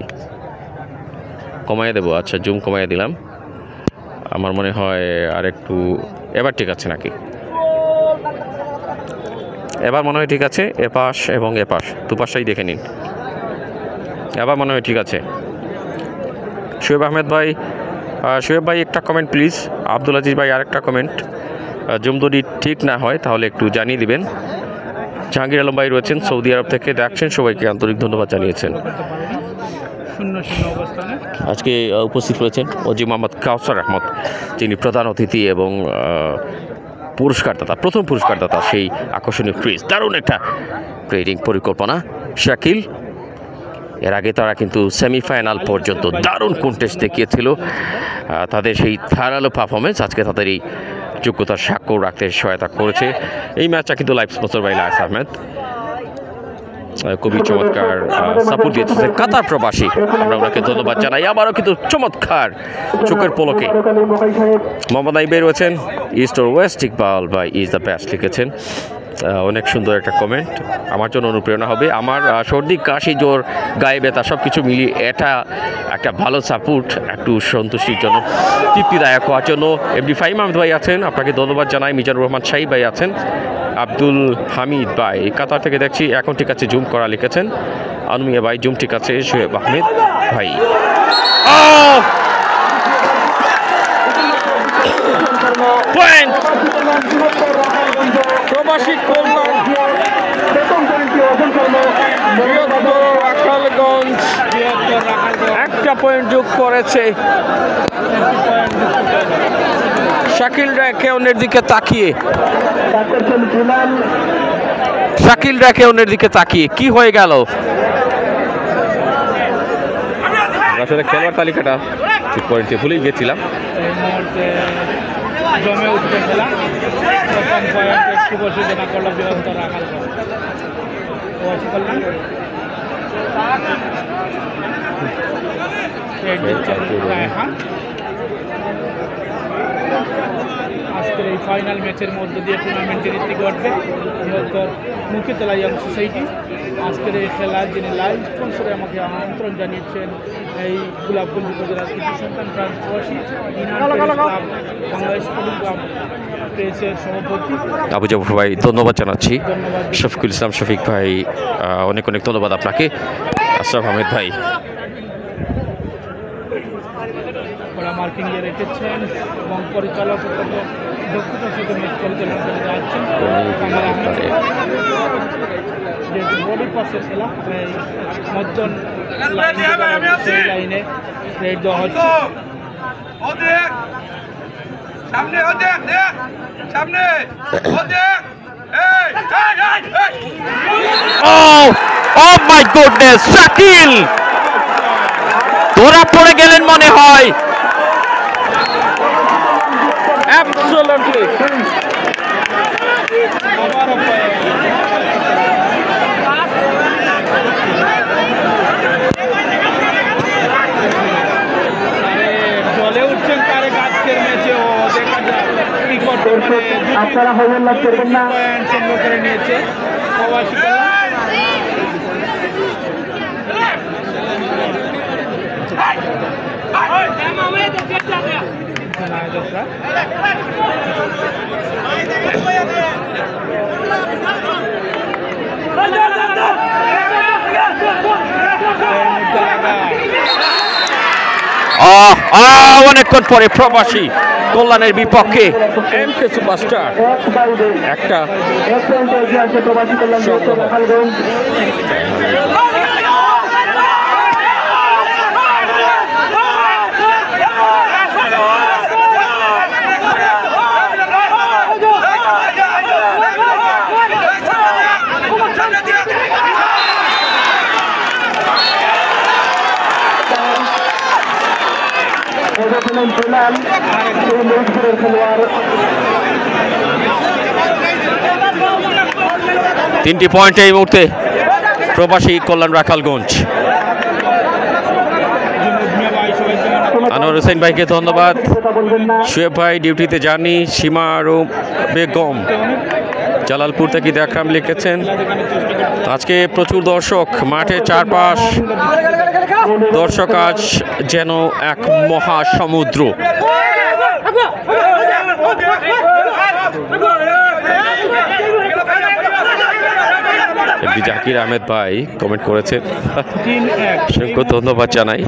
কমাইয়ে দেবো, আচ্ছা জুম কমাইয়ে দিলাম। আমার মনে হয় আর একটু, এবার ঠিক আছে নাকি? এবার মনে হয় ঠিক আছে। এপাশ এবং এপাশ দুপাশটাই দেখে নিন, এবার মনে হয় ঠিক আছে। শোয়েব আহমেদ ভাই, শোয়েব ভাই একটা কমেন্ট প্লিজ। আব্দুল আজিজ ভাই আরেকটা কমেন্ট, জুম যদি ঠিক না হয় তাহলে একটু জানিয়ে দিবেন। জাহাঙ্গীর আলম ভাই রয়েছেন সৌদি আরব থেকে, দেখছেন, সবাইকে আন্তরিক ধন্যবাদ জানিয়েছেন। আজকে উপস্থিত রয়েছেন অজি মোহাম্মদ কাউসার আহমদ, যিনি প্রধান অতিথি এবং পুরস্কারদাতা, প্রথম পুরস্কারদাতা সেই আকর্ষণীয় ফ্রিজ। দারুণ একটা ট্রেডিং পরিকল্পনা। শাকিল, এর আগে তারা কিন্তু সেমিফাইনাল পর্যন্ত দারুণ কন্টেস্ট দেখিয়েছিল। তাদের সেই ধারালো পারফরমেন্স আজকে তাদের এই যোগ্যতার স্বাক্ষর রাখতে সহায়তা করেছে। এই ম্যাচটা কিন্তু live sponsor by Lions Ahmed, খুবই চমৎকার সাপোর্ট দিয়েছে কাতার প্রবাসী, আমরা ওনাকে ধন্যবাদ জানাই। আবারও কিন্তু চমৎকার চোখের পলকে মোহাম্মদ আইবে রয়েছেন। ইস্ট ওর ওয়েস্ট, ইকবাল বাই ইজ দ্য বেস্ট লিখেছেন, অনেক সুন্দর একটা কমেন্ট, আমার জন্য অনুপ্রেরণা হবে। আমার সর্দি কাশি জ্বর গায়ে ব্যথা সব কিছু মিলিয়ে এটা একটা ভালো সাপোর্ট, একটু সন্তুষ্টির জন্য, তৃপ্তিদায়ক হওয়ার জন্য। এমডি ফাহিম আহমেদ ভাই আছেন, আপনাকে ধন্যবাদ জানাই। মিজানুর রহমান শাহী ভাই আছেন, আব্দুল হামিদ ভাই কাতার থেকে দেখছি, এখন ঠিক আছে জুম করা লিখেছেন। আনুমিয়া ভাই জুম ঠিক আছে। শোয়েব আহমেদ ভাই, পয়েন্ট প্রবাসী কল্যাণ, রাখালগঞ্জ একটা পয়েন্ট যোগ করেছে। শাকিল রেখে অন্যের দিকে তাকিয়ে, শাকিল রেখে অন্যের দিকে তাকিয়ে কি হয়ে গেল? আসলে খেলোয়াড় তালিকাটা ঠিক পয়েন্টে ভুলেই গেছিলাম। জমে উঠতে খেলা, প্রথম পয়েন্ট একটু বসে জমা করলাম বৃহত্তর রাখালগঞ্জ। আজকের এই ফাইনাল ম্যাচের মধ্য দিয়ে টুর্নামেন্টের ইতি ঘটবে বৃহত্তর মুকিতলা ইয়াং সোসাইটি। আজকের এই খেলার যিনি লাইভ স্পন্সরে আমাকে আমন্ত্রণ জানিয়েছেন, এই গোলাপগঞ্জ উপজেলার কৃতি সন্তান ফ্রান্স প্রবাসী বাংলাদেশ স্পোর্টিং ক্লাব প্রেসের সভাপতি আবু জাফর ভাই, ধন্যবাদ জানাচ্ছি। শফিকুল ইসলাম শফিক ভাই, অনেক অনেক ধন্যবাদ আপনাকে। আশরাফ আহমেদ ভাই মার্কিংয়ে রেখেছেন এবং পরিচালক দক্ষতার সাথে ম্যাচ পরিচালনা করে যাচ্ছেন। যেহেতু বডি পাসের খেলা, মধ্যন লাইনে রেড দেওয়া হচ্ছে। Oh my goodness, শাকিল ধরা পড়ে গেলেন মনে হয়। Excellently. জলে উঠছেন তারেক আজকের ম্যাচেও দেখা যায় কি করতে পারে। আপনারা হবেন না, করবেন না। পয়েন্ট সংগ্রহ করে নিয়েছে প্রবাসী কল্যাণ। অনেকক্ষণ পরে প্রবাসী কল্যাণের বিপক্ষে এমকে সুপারস্টার একটা তিনটি পয়েন্ট এই মুহূর্তে প্রবাসী কল্যাণ রাখালগঞ্জ। আনোয়ার হোসেন ভাইকে ধন্যবাদ। শুয়েব ভাই ডিউটিতে যাননি। সীমা বেগম জালালপুর থেকে আকরাম লিখেছেন আজকে প্রচুর দর্শক, মাঠের চারপাশ দর্শক আজ যেন এক মহাসমুদ্র। জাকির আহমেদ ভাই কমেন্ট করেছেন, অসংখ্য ধন্যবাদ জানাই।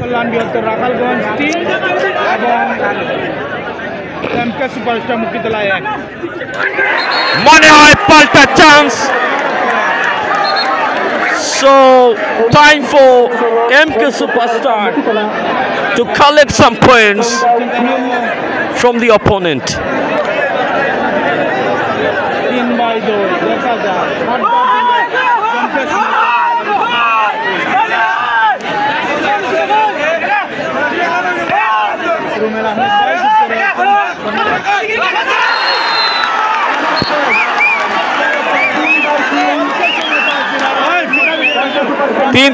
মনে হয় পাল্টা chance. So time for MK Superstar to collect some points from the opponent.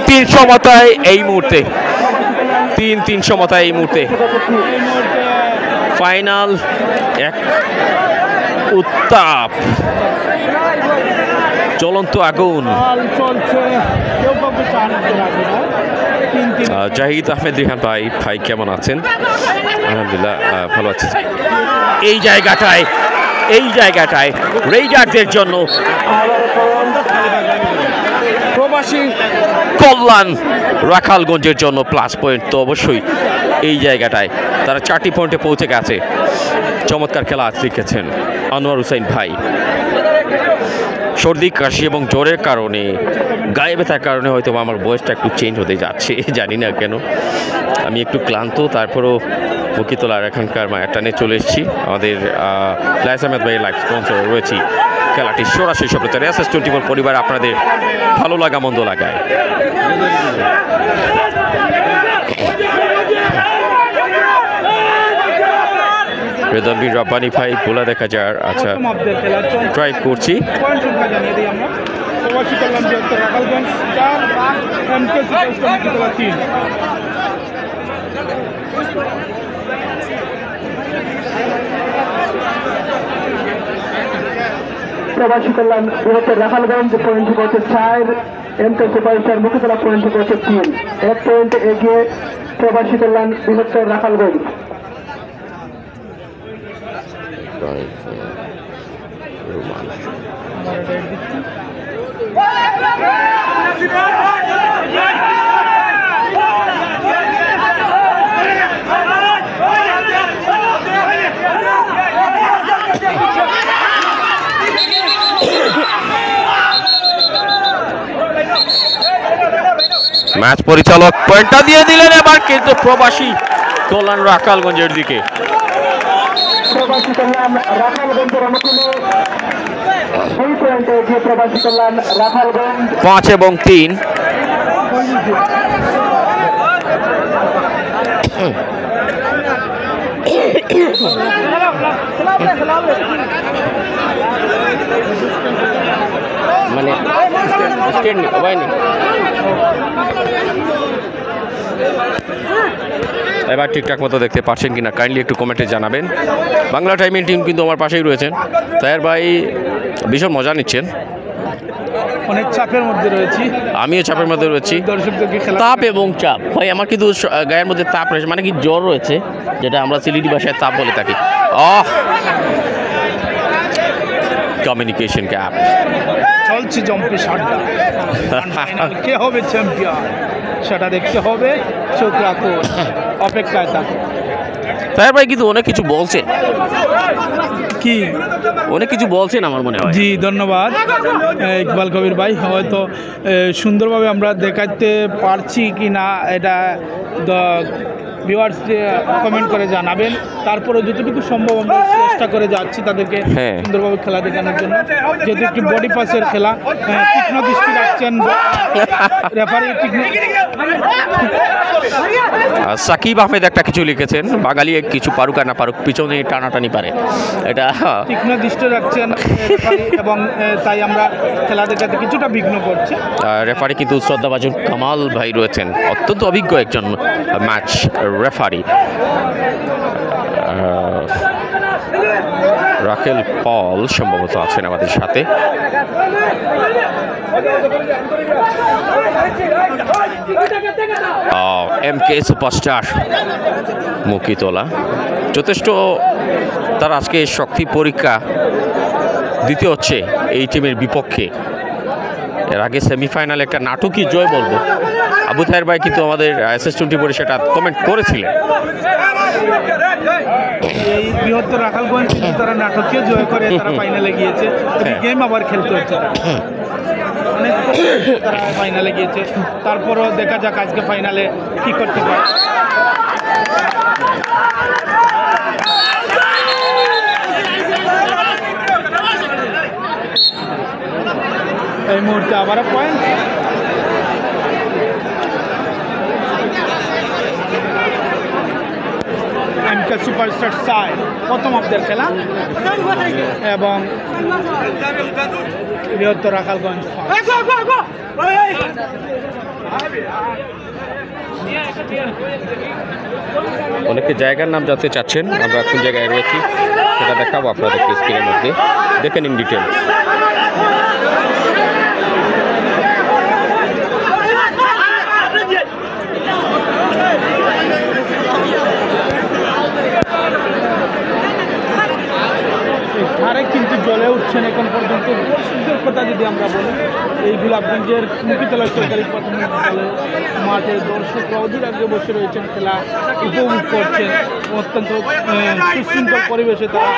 তিন সমতায় এই মুহূর্তে, তিন সমতায় এই মুহূর্তে ফাইনাল। এক উত্তাপ, জ্বলন্ত আগুন। জাহিদ আহমেদ রিহান ভাই কেমন আছেন? আলহামদুলিল্লাহ ভালো আছি। এই জায়গাটায় রেইডারদের জন্য প্রবাসী কল্যাণ রাখালগঞ্জের জন্য প্লাস পয়েন্ট তো অবশ্যই। এই জায়গাটায় তারা 4টি পয়েন্টে পৌঁছে গেছে। চমৎকার খেলা আজ লিখেছেন আনোয়ার হোসেন ভাই। সর্দি কাশি এবং জ্বরের কারণে, গায়ে ব্যথার কারণে হয়তো আমার বয়সটা একটু চেঞ্জ হতে যাচ্ছে, জানি না কেন। আমি একটু ক্লান্ত, তারপরও বকিতলার এখানকার মায়াটানে চলে এসেছি। আমাদের লাইস আহমেদ ভাইয়ের লাইভ স্পন্সর রয়েছি। খেলাটি সরাসরি সম্প্রচার SS24 পরিবার আপনাদের ভালো লাগা মন্দ লাগায়। বেদনবীর রব্বানি ভাই গোলা দেখা যায়। আচ্ছা, ট্রাই করছি। প্রবাসী কল্যাণ বৃহত্তর রাখালগঞ্জ পয়েন্ট করছে 4, এমকে সুপারস্টার মুখতলা পয়েন্ট করছে 3। 1 পয়েন্ট এগিয়ে প্রবাসী কল্যাণ বৃহত্তর রাখালগঞ্জ। ম্যাচ পরিচালক পয়েন্টটা দিয়ে দিলেন এবার, কিন্তু প্রবাসী কল্যাণ রাখালগঞ্জের দিকে। প্রবাসী কল্যাণ রাখালগঞ্জের অনুকূলে 2 পয়েন্টে এগিয়ে প্রবাসী কল্যাণ রাখালগঞ্জ 5 এবং 3। মানে স্টেট নেই হয়নি। এবার ঠিকঠাক মতো দেখতে পাচ্ছেন কিনা কাইন্ডলি একটু কমেন্টে জানাবেন। বাংলা টাইমিং টিম কিন্তু আমার পাশেই রয়েছেন, তাহের ভাই ভীষণ মজা নিচ্ছেন। অনেক চাপের মধ্যে রয়েছি, আমিও চাপের মধ্যে রয়েছি। দর্শকদেরকে খেলা তাপ এবং চাপ ভাই, আমার কিন্তু গায়ের মধ্যে তাপ রয়েছে, মানে কি জ্বর রয়েছে, যেটা আমরা সিলেটি ভাষায় তাপ বলে থাকি। কমিউনিকেশন গ্যাপ চলছে জম্পি সাড্ডা। কে হবে চ্যাম্পিয়ন সেটা দেখতে হবে, চোখ রাখো, অপেক্ষায় থাকো। তাহের ভাই কিন্তু অনেক কিছু বলছেন, কি অনেক কিছু বলছেন আমার মনে হয়। জি ধন্যবাদ ইকবাল কবির ভাই। হয়তো সুন্দরভাবে আমরা দেখাতে পারছি কি না এটা ভিউয়ার্স কমেন্ট করে জানাবেন। তারপরে যতটুকু সম্ভব আমরা চেষ্টা করে যাচ্ছি তাদেরকে হ্যাঁ। সুন্দরভাবে খেলা দেখানোর জন্য। যেহেতু একটি বডি পাসের খেলা, তীক্ষ্ণ দৃষ্টি রাখছেন রেফারি। সাকিব আহমেদ একটা কিছু লিখেছেন, বাঙালি কিছু পারুক আর না পারুক পিছনে টানাটানি পারে, এটা তীক্ষ্ণ দৃষ্টি রাখছেন রেফারি, এবং তাই আমরা খেলা দেখাতে কিছুটা বিঘ্ন করছি। রেফারি কিন্তু শ্রদ্ধাভাজন কামাল ভাই রয়েছেন, অত্যন্ত অভিজ্ঞ একজন ম্যাচ রেফারি। রাকেল পল সম্ভবত আছেন আমাদের সাথে। MK সুপারস্টার মুকিতলা যথেষ্ট, তার আজকে শক্তি পরীক্ষা দিতে হচ্ছে এই টিমের বিপক্ষে। এর আগে সেমিফাইনালে একটা নাটকীয় জয় বলবো, আবু তাহের ভাই কিন্তু আমাদের SS20 সেটা কমেন্ট করেছিলেন। এই বৃহত্তর রাখালগঞ্জ কিন্তু তারা নাটকীয় জয় করে তারা ফাইনালে গিয়েছে। গেম আবার খেলতে হচ্ছে, অনেক তারা ফাইনালে গিয়েছে। তারপরও দেখা যাক আজকে ফাইনালে কি করতে পারে। এই মুহূর্তে আবার পয়েন্ট MK সুপারস্টার সাইড প্রথম অফদের খেলা, এবং বৃহত্তর রাখালগঞ্জ। অনেকে জায়গার নাম জানতে চাচ্ছেন, আমরা কোন জায়গায় রয়েছি সেটা দেখাবো আপনাদেরকে স্ক্রিনের মধ্যে, দেখে নিন ডিটেলস। তারেক কিন্তু জ্বলে উঠছেন এখন পর্যন্ত। দর্শকদের কথা যদি আমরা বলি, এই গোলাপগঞ্জের মুকিতলা সরকারি প্রাথমিক বিদ্যালয় মাঠে দর্শকরা অধীর আগে বসে রয়েছেন, খেলা উপভোগ করছেন অত্যন্ত সুশৃঙ্খল পরিবেশে। তারা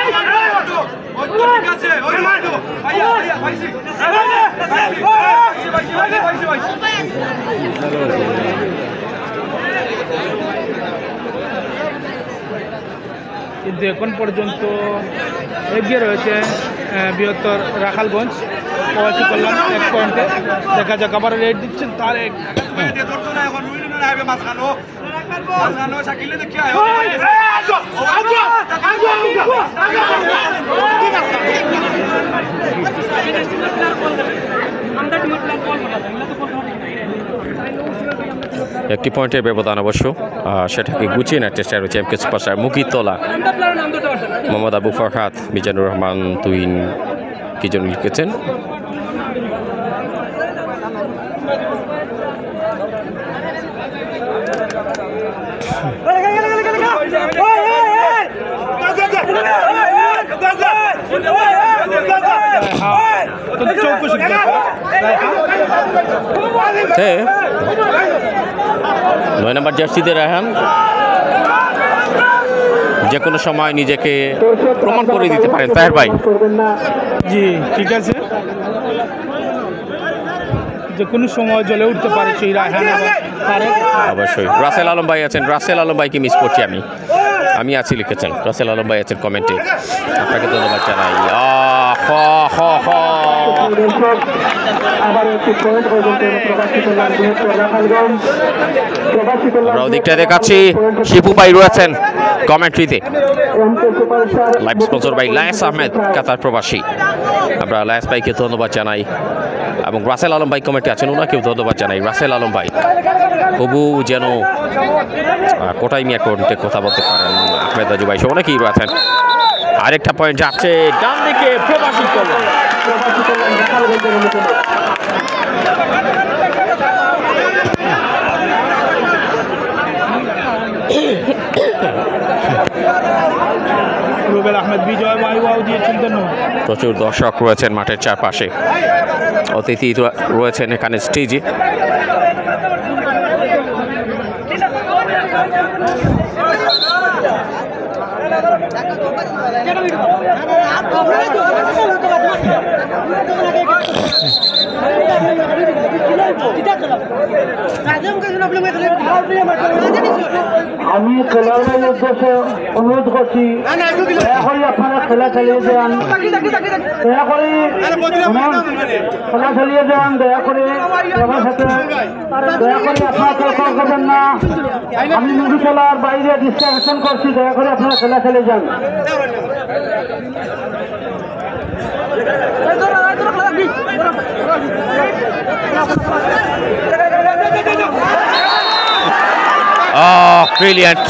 কিন্তু এখন পর্যন্ত এগিয়ে রয়েছে বৃহত্তর রাখালগঞ্জ। প্রবাসী কল্যাণ 1 পয়েন্টে। দেখা যাক আবার রেড দিচ্ছেন তারেক। একটি পয়েন্টের ব্যবধান অবশ্য, সেটাকে গুছিয়ে নেওয়ার চেষ্টা রয়েছে MK সুপারস্টার মুকিতলা। মোহাম্মদ আবু ফরহাদ, মিজানুর রহমান তুহিন কি জন লিখেছেন। হ্যাঁ, 9 নম্বর জার্সিতে রায়হান যে কোনো সময় নিজেকে প্রমাণ করে দিতে পারেন তাহের ভাই। জি ঠিক আছে, যে কোনো সময় জ্বলে উঠতে পারে সেই রায়হান এবং তারেক। অবশ্যই রাসেল আলম ভাই আছেন, রাসেল আলম ভাইকে মিস করছি আমি আছি লিখেছেন। রাসেল আলম ভাই আছেন কমেন্টে, আপনাকে ধন্যবাদ জানাই। আমরা ওদিকটা দেখাচ্ছি, শিপু ভাই রয়েছেন কমেন্ট্রিতে live sponsor by lies Ahmed কাতার প্রবাসী। আমরা লায়েস ভাইকে ধন্যবাদ জানাই এবং রাসেল আলম ভাই কমেন্টে আছেন, ওনাকেও ধন্যবাদ জানাই। রাসেল আলম ভাই তবু যেন কোটাই মিয়া কোর্টে কথা বলতে পারেন। আহমেদ রাজু ভাই অনেকেই রয়েছেন। আরেকটা পয়েন্ট যাচ্ছে ডান দিকে প্রবাসী কল্যাণ। রুবেল আহমেদ বিজয় ওয়াও দিয়েছেন, ধন্যবাদ। প্রচুর দর্শক রয়েছেন মাঠের চারপাশে, অতিথি রয়েছেন এখানে স্টেজে। আমি খেলোয়াড়ের উদ্দেশ্যে অনুরোধ করছি, দয়া করে আপনারা খেলা চালিয়ে যান, দয়া করে খেলা চালিয়ে যান, দয়া করে সবার সাথে দয়া করে আপনারা তর্ক করবেন না। আমি মুভি খেলার বাইরে ডিস্ট্রাকশন করছি, দয়া করে আপনারা খেলা চালিয়ে যান। ব্রিলিয়ান্ট,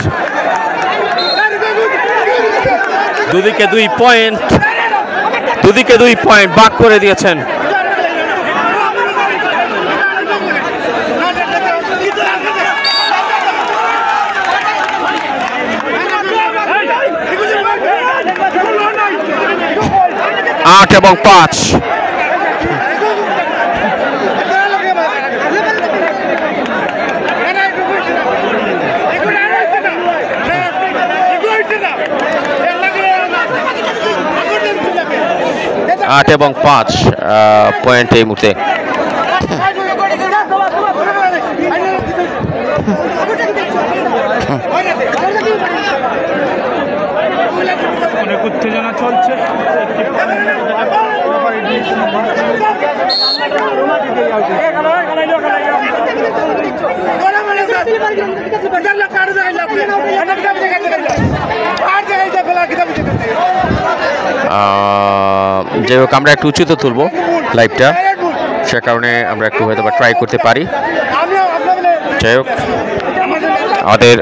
দুদিকে 2 পয়েন্ট, দুদিকে 2 পয়েন্ট ভাগ করে দিয়েছেন। আট এবং 5। আট এবং 5 পয়েন্ট এই মুহূর্তে। অনেক উত্তেজনা চলছে। যাই হোক, আমরা একটু উঁচুতে তুলবো লাইভটা, সে কারণে আমরা একটু হয়তো বা ট্রাই করতে পারি। যাই হোক, আমাদের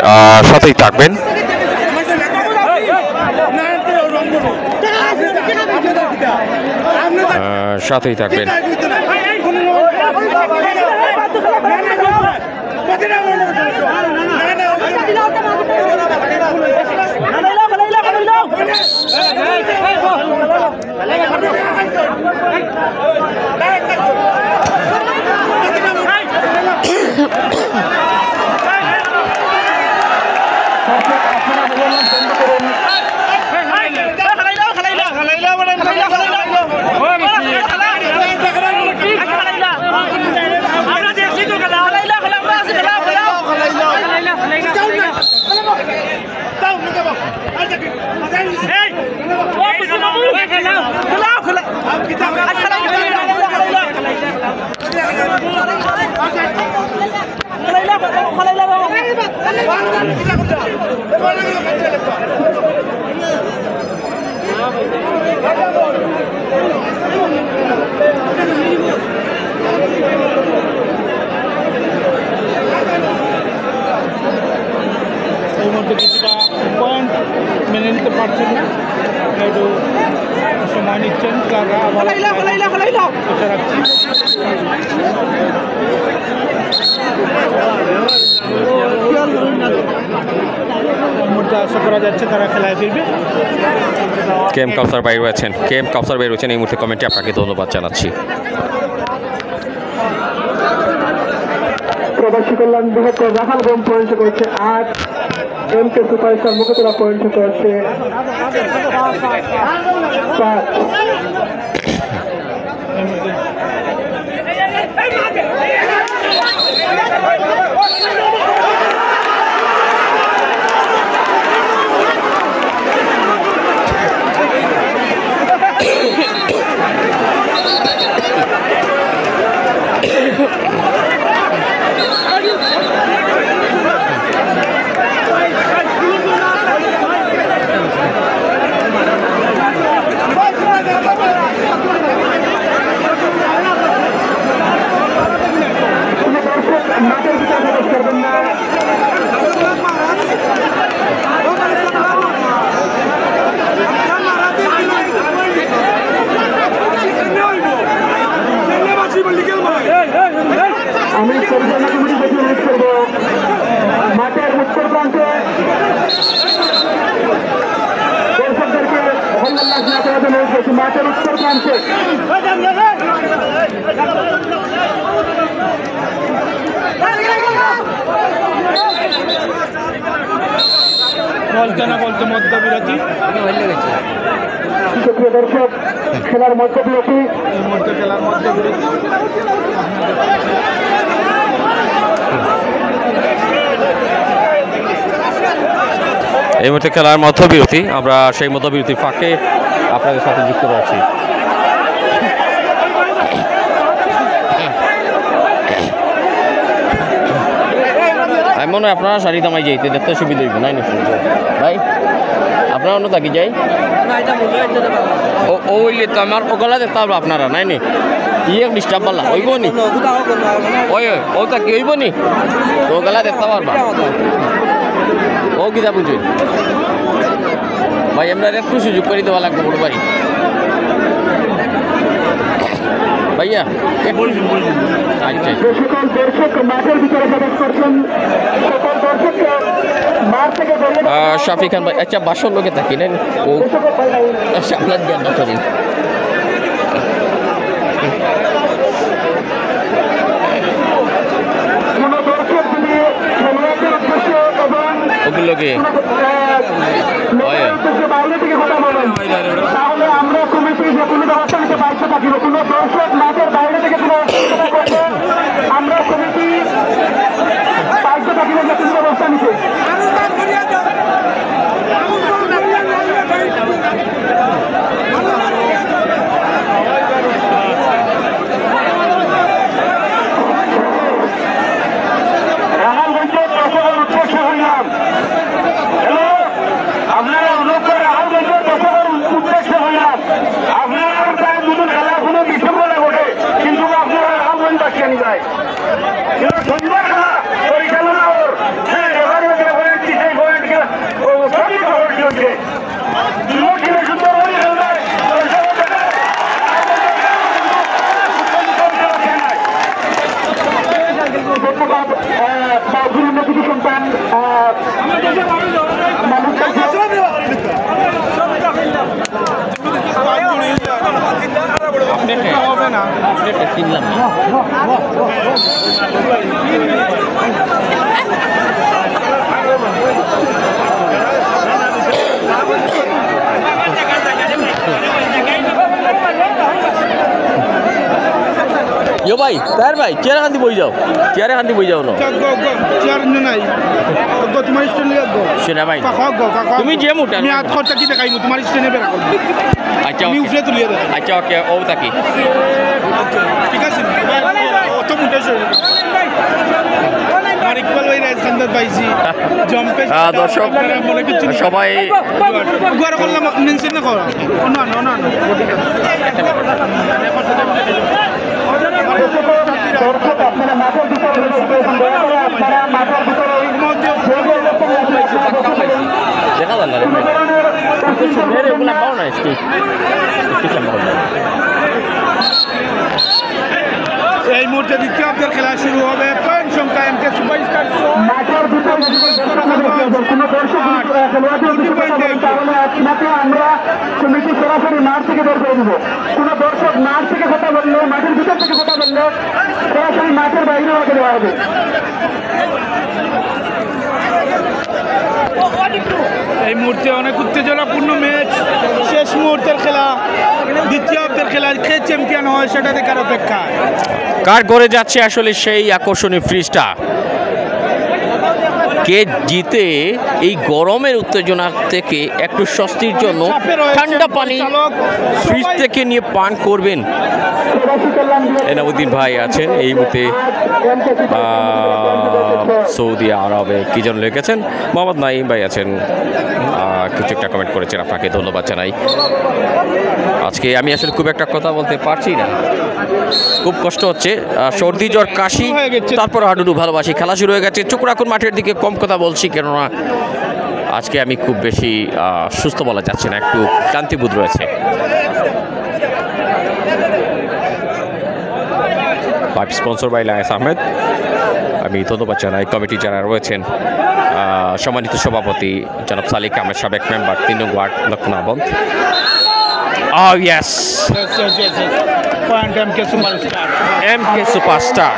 সাথেই থাকবেন। সাথেই থাকবেন। এই মধ্যে কিছুটা পয়েন্ট মেনে নিতে পারছেন না, একটু সময় নিচ্ছেন তারা। আশা রাখছি আশা করা যাচ্ছে তারা খেলায় ফিরবে। কে এম কাউসার ভাই রয়েছেন, কে এম কাউসার ভাই রয়েছেন এই মুহূর্তে কমেন্টে, আপনাকে ধন্যবাদ জানাচ্ছি। প্রবাসী কল্যাণ বৃহত্তর রাখালগঞ্জ পয়েন্ট করেছে 8, এমকে সুপারস্টার মুখতলা পয়েন্ট করেছে 5। পরিচালনা কমিটি থেকে অনুরোধ করবো মাঠের উত্তর প্রান্তে দর্শকদেরকে হল্লাস না করার জন্য অনুরোধ করছি। মাঠের উত্তর প্রান্তে বলতে না বলতে মধ্যবিরতি। সুপ্রিয় দর্শক, খেলার মধ্যবিরতি। এই মুহূর্তে খেলার মধ্যবিরতি। এই মুহূর্তে খেলার মধ্যবিরতি, আমরা সেই মধ্যবিরতির ফাঁকে আপনাদের সাথে যুক্ত রয়েছি। আমি মনে হয় আপনারা শাড়ি দামাই যাইতে দেখতে সুবিধা হইব নাই নাকি ভাই? আপনারা অন্য থাকি যাই ও হইলে তো আমার ওগুলা দেখতে পারবো আপনারা নাই নি ইয়ে ডিস্টার্ব পারলা হইব নি ওই ও থাকি হইব নি ওগুলা দেখতে পারবা ও কিতা বুঝুন ভাই আমরা একটু সুযোগ করে দেওয়া লাগবে বড় বাড়ি ভাইয়া আচ্ছা যে সকল দর্শক মাঠের ভিতরে প্রবেশ করছেন সকল দর্শককে মাঠ থেকে বেরিয়ে শাফি খান ভাই আচ্ছা বাসর লোকে থাকি না ও আপনার জ্ঞান না করেন কোনো দর্শক যদি খেলোয়াড়দের উদ্দেশ্যে এবং ওগুলোকে লোকের উদ্দেশ্যে বাইরে থেকে কথা বলেন তাহলে আমরা কমিটি যে কোনো ব্যবস্থা নিতে বাধ্য থাকিব। কোনো দর্শক মাঠের বাইরে থেকে কোনো কথা করলে আমরা কমিটি বাধ্য থাকিব যে কোনো ব্যবস্থা নিতে। রাহালগঞ্জের দর্শকের উদ্দেশ্যে হইলাম হ্যালো আপনারা অনুরোধ করে রাহালগঞ্জের দর্শকের উদ্দেশ্যে হইলাম আপনারা প্রায় নতুন খেলা কোনো বিশৃঙ্খলা ঘটে কিন্তু আপনারা রাহালগঞ্জ বাসিয়ে নিয়ে যায় কিন্তু সুন্দর খেলা পরিচালনা ওর হ্যাঁ এবারে পয়েন্টটি সেই পয়েন্টকে সঠিক খবর চলছে দুটো টিমে সুন্দর হয়ে খেলবে ধন্যবাদ বাবুল নদী সন্তান হবে না চিনলাম না ইয়ো ভাই তার ভাই চেয়ারে খান্তি বই যাও চেয়ারে খান্তি বই যাও না চেয়ার নাই তোমার স্টেনে গো সেটা ভাই তুমি যে মোটা আমি হাত খরচা কি দেখাইমু তোমার স্টেনে বেরা করবো আচ্ছা আমি উফরে তুলিয়ে দেবো আচ্ছা ওকে ও থাকি ঠিক আছে অত মোটা আমার ইকবাল ভাই রাজখান্দার পাইছি জম্পে দর্শক মনে কিছু সবাই গুয়ার করলাম মেনশন না করো না না না দর্শক আপনারা মাঠের ভিতরে আপনারা মাঠের ভিতরে দেখা যান না রে এগুলা পাও না এই মুহূর্তে দ্বিতীয় অর্ধের খেলা শুরু হবে পয়েন্ট সংখ্যা এমকে সুপারস্টার মাঠের ভিতরে কোনো দর্শক তাহলে আপনাকে আমরা কমিটি সরাসরি মাঠ থেকে বের করে দেবো। কোনো দর্শক মাঠ থেকে কথা বললে মাঠের ভিতর থেকে কথা বললে সরাসরি মাঠের বাইরে আমাকে দেওয়া হবে। এই মুহূর্তে অনেক উত্তেজনাপূর্ণ ম্যাচ শেষ মুহূর্তের খেলা দ্বিতীয় অর্ধের খেলা কে চ্যাম্পিয়ন হয় সেটা দেখার অপেক্ষা কার করে যাচ্ছে আসলে সেই আকর্ষণীয় ফ্রিজটা কে জিতে এই গরমের উত্তেজনা থেকে একটু স্বস্তির জন্য ঠান্ডা পানি ফ্রিজ থেকে নিয়ে পান করবেন এনামুদ্দিন ভাই আছেন এই মুহূর্তে সৌদি আরবে কি যেন লিখেছেন মোহাম্মদ নাইম ভাই আছেন কিছু একটা কমেন্ট করেছেন আপনাকে ধন্যবাদ জানাই আজকে আমি আসলে খুব একটা কথা বলতে পারছি না খুব কষ্ট হচ্ছে সর্দি জ্বর কাশি তারপর হাডুডু ভালোবাসি খেলা শুরু হয়ে গেছে চুকরাকুন মাঠের দিকে কম কথা বলছি কেননা আজকে আমি খুব বেশি সুস্থ বলা যাচ্ছে না একটু ক্লান্তিবোধ রয়েছে স্পন্সর বাই লায়েস আহমেদ আমি ধন্যবাদ জানাই কমিটি যারা রয়েছেন, সম্মানিত সভাপতি জনাব সালিক আহমেদ, সাবেক মেম্বার 3 নং ward Lakshmanabandh. Yes, point MK superstar. MK superstar.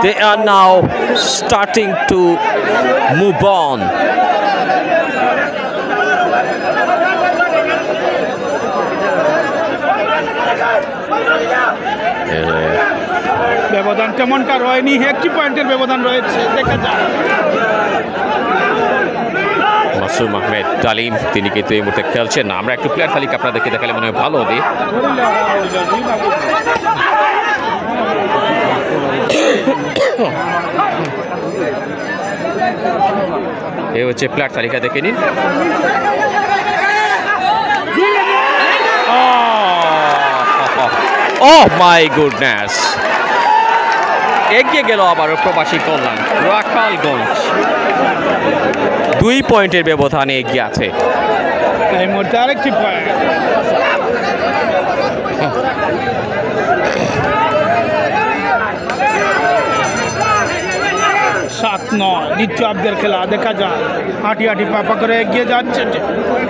They are now starting to move on. ব্যবধান তেমনটা রয়নি, একটি পয়েন্টের ব্যবধান রয়েছে, দেখা যায়। মাসুম আহমেদ তালিম তিনি কিন্তু এই মুহূর্তে খেলছেন না। আমরা একটু প্লেয়ার তালিকা আপনাদেরকে দেখালে মনে হয় ভালো হবে। এই হচ্ছে প্লেয়ার তালিকা, দেখে নিন। Oh my goodness! এগিয়ে গেল আবারও প্রবাসী কল্যাণ রাখালগঞ্জ, 2 পয়েন্টের ব্যবধানে এগিয়ে আছে। এই মুহূর্তে আরেকটি পয়েন্ট। 7-9 দ্বিতীয় অর্ধের খেলা, দেখা যায় হাঁটি হাঁটি পাপা করে এগিয়ে যাচ্ছে,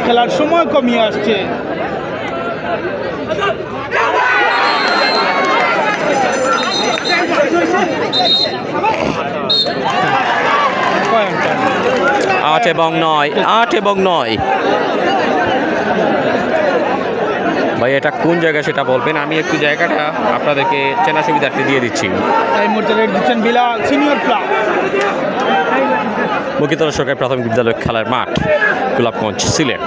খেলার সময় কমিয়ে আসছে। আট এবং নয়। ভাই এটা কোন জায়গা সেটা বলবেন, আমি একটু জায়গাটা আপনাদেরকে চেনা সুবিধার্থে দিয়ে দিচ্ছি। এই মুহূর্তে রেড দিচ্ছেন বিলাল, সিনিয়র ক্লাব। মুকিতলা সরকারি প্রাথমিক বিদ্যালয় খেলার মাঠ, গোলাপগঞ্জ, সিলেট।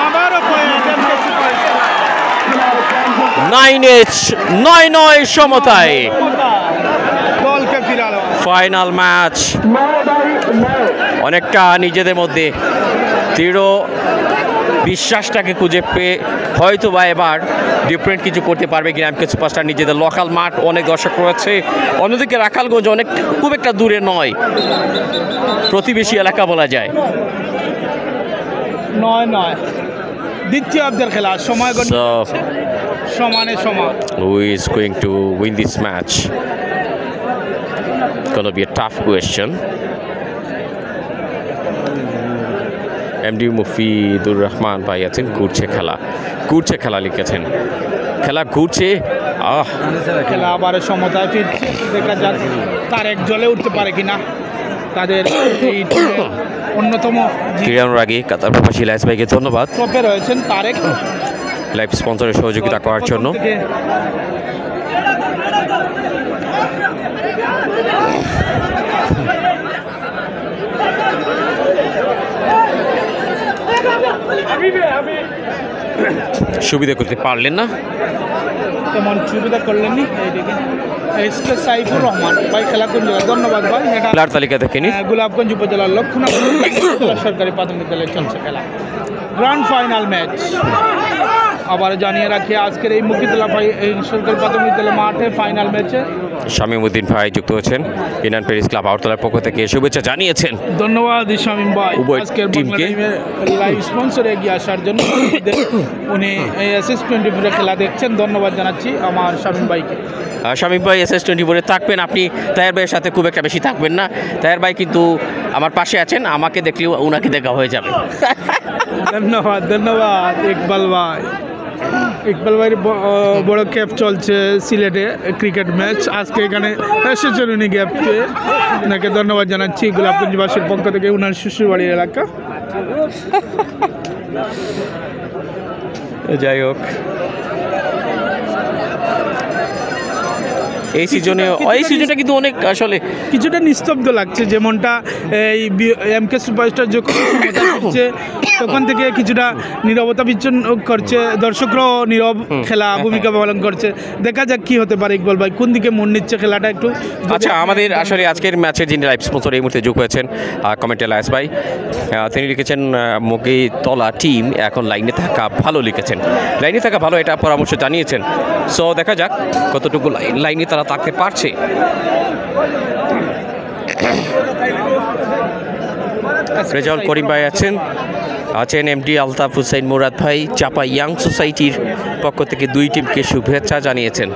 আবারও পয়েন্ট MK সুপারস্টার। 9-9 সমতায় দলকে ফিরালো। Final match. অনেকটা নিজেদের মধ্যে দৃঢ় বিশ্বাসটাকে খুঁজে পেয়ে হয়তো বা এবার ডিফারেন্ট কিছু করতে পারবে কিনা MK সুপারস্টার। নিজেদের লোকাল মাঠ, অনেক দর্শক রয়েছে। অন্যদিকে রাখালগঞ্জ অনেক খুব একটা দূরে নয়, প্রতিবেশী এলাকা বলা যায়। 9-9 দ্বিতীয় অর্ধের খেলা, সময় সমানে সমান। Who is going to win this match? Gonna be a tough question. MD মুফিদুর Rahman ভাই আছেন, ঘুরছে খেলা লিখেছেন, খেলা ঘুরছে। খেলা আবার সমতায় ফিরছে, দেখা যাক তারেক জ্বলে উঠতে পারে কিনা। তাদের এই অন্যতম ক্রীড়ানোর আগে কাতার প্রবাসী লাইস ভাইকে ধন্যবাদ, টপে রয়েছেন তারেক, লাইভ স্পন্সরের সহযোগিতা করার জন্য। সুবিধা করতে পারলেন না, তেমন সুবিধা করলেননি। এইদিকে সাইফুর রহমান ভাই, খেলা কোন জায়গায়? ধন্যবাদ ভাই। প্লেয়ার তালিকা দেখে নিন। গোলাপগঞ্জ উপজেলার লক্ষ্মণাবন্ধ সরকারি প্রাথমিক বিদ্যালয়ে চলছে খেলা, গ্র্যান্ড ফাইনাল ম্যাচ। আবার জানিয়ে রাখি আজকের এই মুকিতলা সরকারি প্রাথমিক বিদ্যালয় মাঠে ফাইনাল ম্যাচে শামীমউদ্দিন ভাই যুক্ত হচ্ছেন, ইনান প্যারিস ক্লাব আউটতলার পক্ষ থেকে শুভেচ্ছা জানিয়েছেন। ধন্যবাদ শামীম ভাই উভয় আজকের টিমকে লাইভ স্পন্সরে এগিয়ে আসার জন্য। উনি SS24 খেলা দেখছেন, ধন্যবাদ জানাচ্ছি আমার শামীম ভাইকে। শামীম ভাই SS24 থাকবেন, আপনি তাহের ভাইয়ের সাথে খুব একটা বেশি থাকবেন না। তাহের ভাই কিন্তু আমার পাশে আছেন, আমাকে দেখলেও ওনাকে দেখা হয়ে যাবে। ধন্যবাদ ইকবাল ভাই। ইকবাল ভাইয়ের বড় ক্যাপ চলছে সিলেটে, ক্রিকেট ম্যাচ। আজকে এখানে এসেছেন উনি ক্যাপকে, ওনাকে ধন্যবাদ জানাচ্ছি গোলাপগঞ্জবাসীর পক্ষ থেকে, উনার শ্বশুরবাড়ির এলাকা। যাই হোক, এই সিজনটা কিন্তু অনেক আসলে কিছুটা নিস্তব্ধ লাগছে, যেমনটা এই MK সুপারস্টার যখন হচ্ছে তখন থেকে কিছুটা নীরবতা বিচ্ছন্ন করছে, দর্শকরাও নীরব খেলা ভূমিকা পালন করছে। দেখা যাক কি হতে পারে। ইকবাল ভাই কোন দিকে মন নিচ্ছে খেলাটা একটু? আচ্ছা, আমাদের আসলে আজকের ম্যাচের যিনি লাইভ স্পন্সর এই মুহূর্তে যোগ হয়েছেন কমেন্টে লাইস ভাই, তিনি লিখেছেন মুকিতলা টিম এখন লাইনে থাকা ভালো, লিখেছেন লাইনে থাকা ভালো, এটা পরামর্শ জানিয়েছেন। সো দেখা যাক কতটুকু লাইনে তারা থাকতে পারছে। রেজাউল করিম ভাই আছেন এমডি আলতাফ হুসাইন মুরাদ ভাই চাপা ইয়াং সোসাইটির পক্ষ থেকে দুই টিমকে শুভেচ্ছা জানিয়েছেন।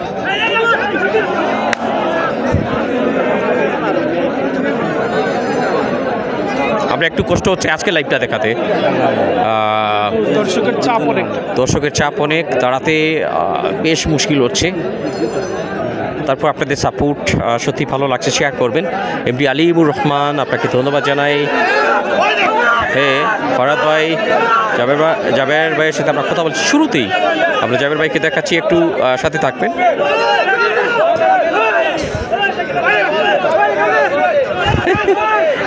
আমরা একটু কষ্ট হচ্ছে আজকে লাইভটা দেখাতে, দর্শকের চাপ অনেক, দাঁড়াতে বেশ মুশকিল হচ্ছে। তারপর আপনাদের সাপোর্ট সত্যি ভালো লাগছে, শেয়ার করবেন। এমডি আলিমুর রহমান আপনাকে ধন্যবাদ জানাই। হ্যাঁ ফরহাদ ভাই, জাবের ভাইয়ের সাথে আমরা কথা বলছি শুরুতেই। আমরা জাবের ভাইকে দেখাচ্ছি, একটু সাথে থাকবেন।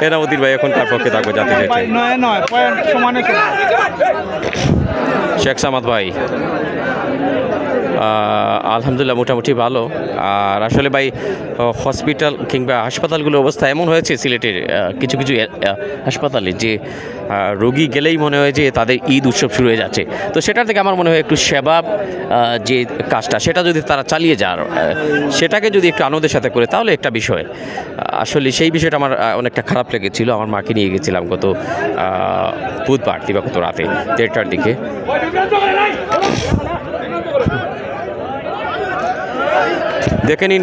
এনামুদ্দিন ভাই এখন কার পক্ষে থাকবে জানতে চাইছেন? শেখ সামাদ ভাই আলহামদুলিল্লাহ মোটামুটি ভালো। আর আসলে ভাই হসপিটাল কিংবা হাসপাতালগুলোর অবস্থা এমন হয়েছে সিলেটের কিছু কিছু হাসপাতালে যে রোগী গেলেই মনে হয় যে তাদের ঈদ উৎসব শুরু হয়ে যাচ্ছে। তো সেটার থেকে আমার মনে হয় একটু সেবা যে কাজটা সেটা যদি তারা চালিয়ে যান, সেটাকে যদি একটু আনন্দের সাথে করে, তাহলে একটা বিষয়। আসলে সেই বিষয়টা আমার অনেকটা খারাপ লেগেছিল। আমার মাকে নিয়ে গেছিলাম গত বুধবার দিবাগত রাতে 1:30টার দিকে। দেখে নিন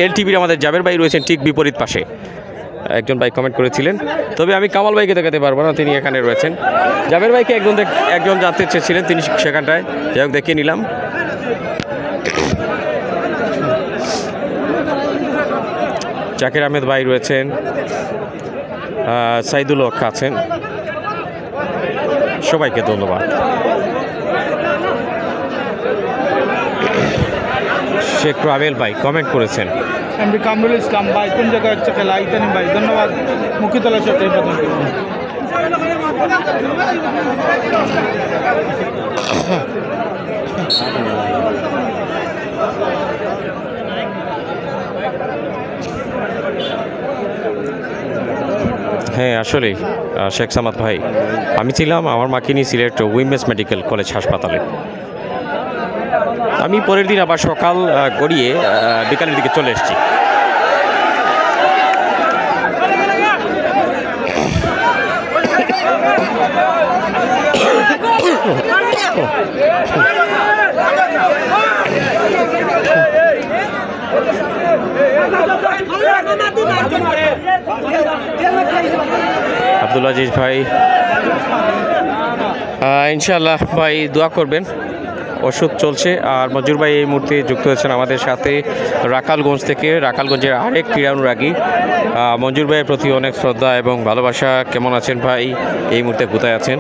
এলটিভির আমাদের জাবের ভাই রয়েছেন ঠিক বিপরীত পাশে, একজন ভাই কমেন্ট করেছিলেন। তবে আমি কামাল ভাইকে দেখাতে পারবো না, তিনি এখানে রয়েছেন। জাবের ভাইকে একজন জানতে চেয়েছিলেন, তিনি সেখানটায়, যাই হোক দেখিয়ে নিলাম। জাকির আহমেদ ভাই রয়েছেন, সাইদুল হক আছেন, সবাইকে ধন্যবাদ। শেখ রাবেল ভাই কমেন্ট করেছেন। এমডি কামরুল ইসলাম ভাই কোন জায়গায় হচ্ছে খেলা? ইতানিম ভাই ধন্যবাদ। মুখিতলা সাথে হ্যাঁ আসলেই শেখ সামাদ ভাই, আমি ছিলাম আমার মাকে নিয়ে সিলেট উইমেন্স মেডিকেল কলেজ হাসপাতালে। আমি পরের দিন আবার সকাল গড়িয়ে বিকালের দিকে চলে এসেছি। আব্দুল আজিজ ভাই ইনশাআল্লাহ ভাই দোয়া করবেন, ওষুধ চলছে। আর মঞ্জুর ভাই এই মুহূর্তে যুক্ত হয়েছেন আমাদের সাথে রাখালগঞ্জ থেকে, রাখালগঞ্জের আরেক ক্রীড়ানুরাগী। মঞ্জুর ভাইয়ের প্রতি অনেক শ্রদ্ধা এবং ভালোবাসা। কেমন আছেন ভাই? এই মুহূর্তে কোথায় আছেন?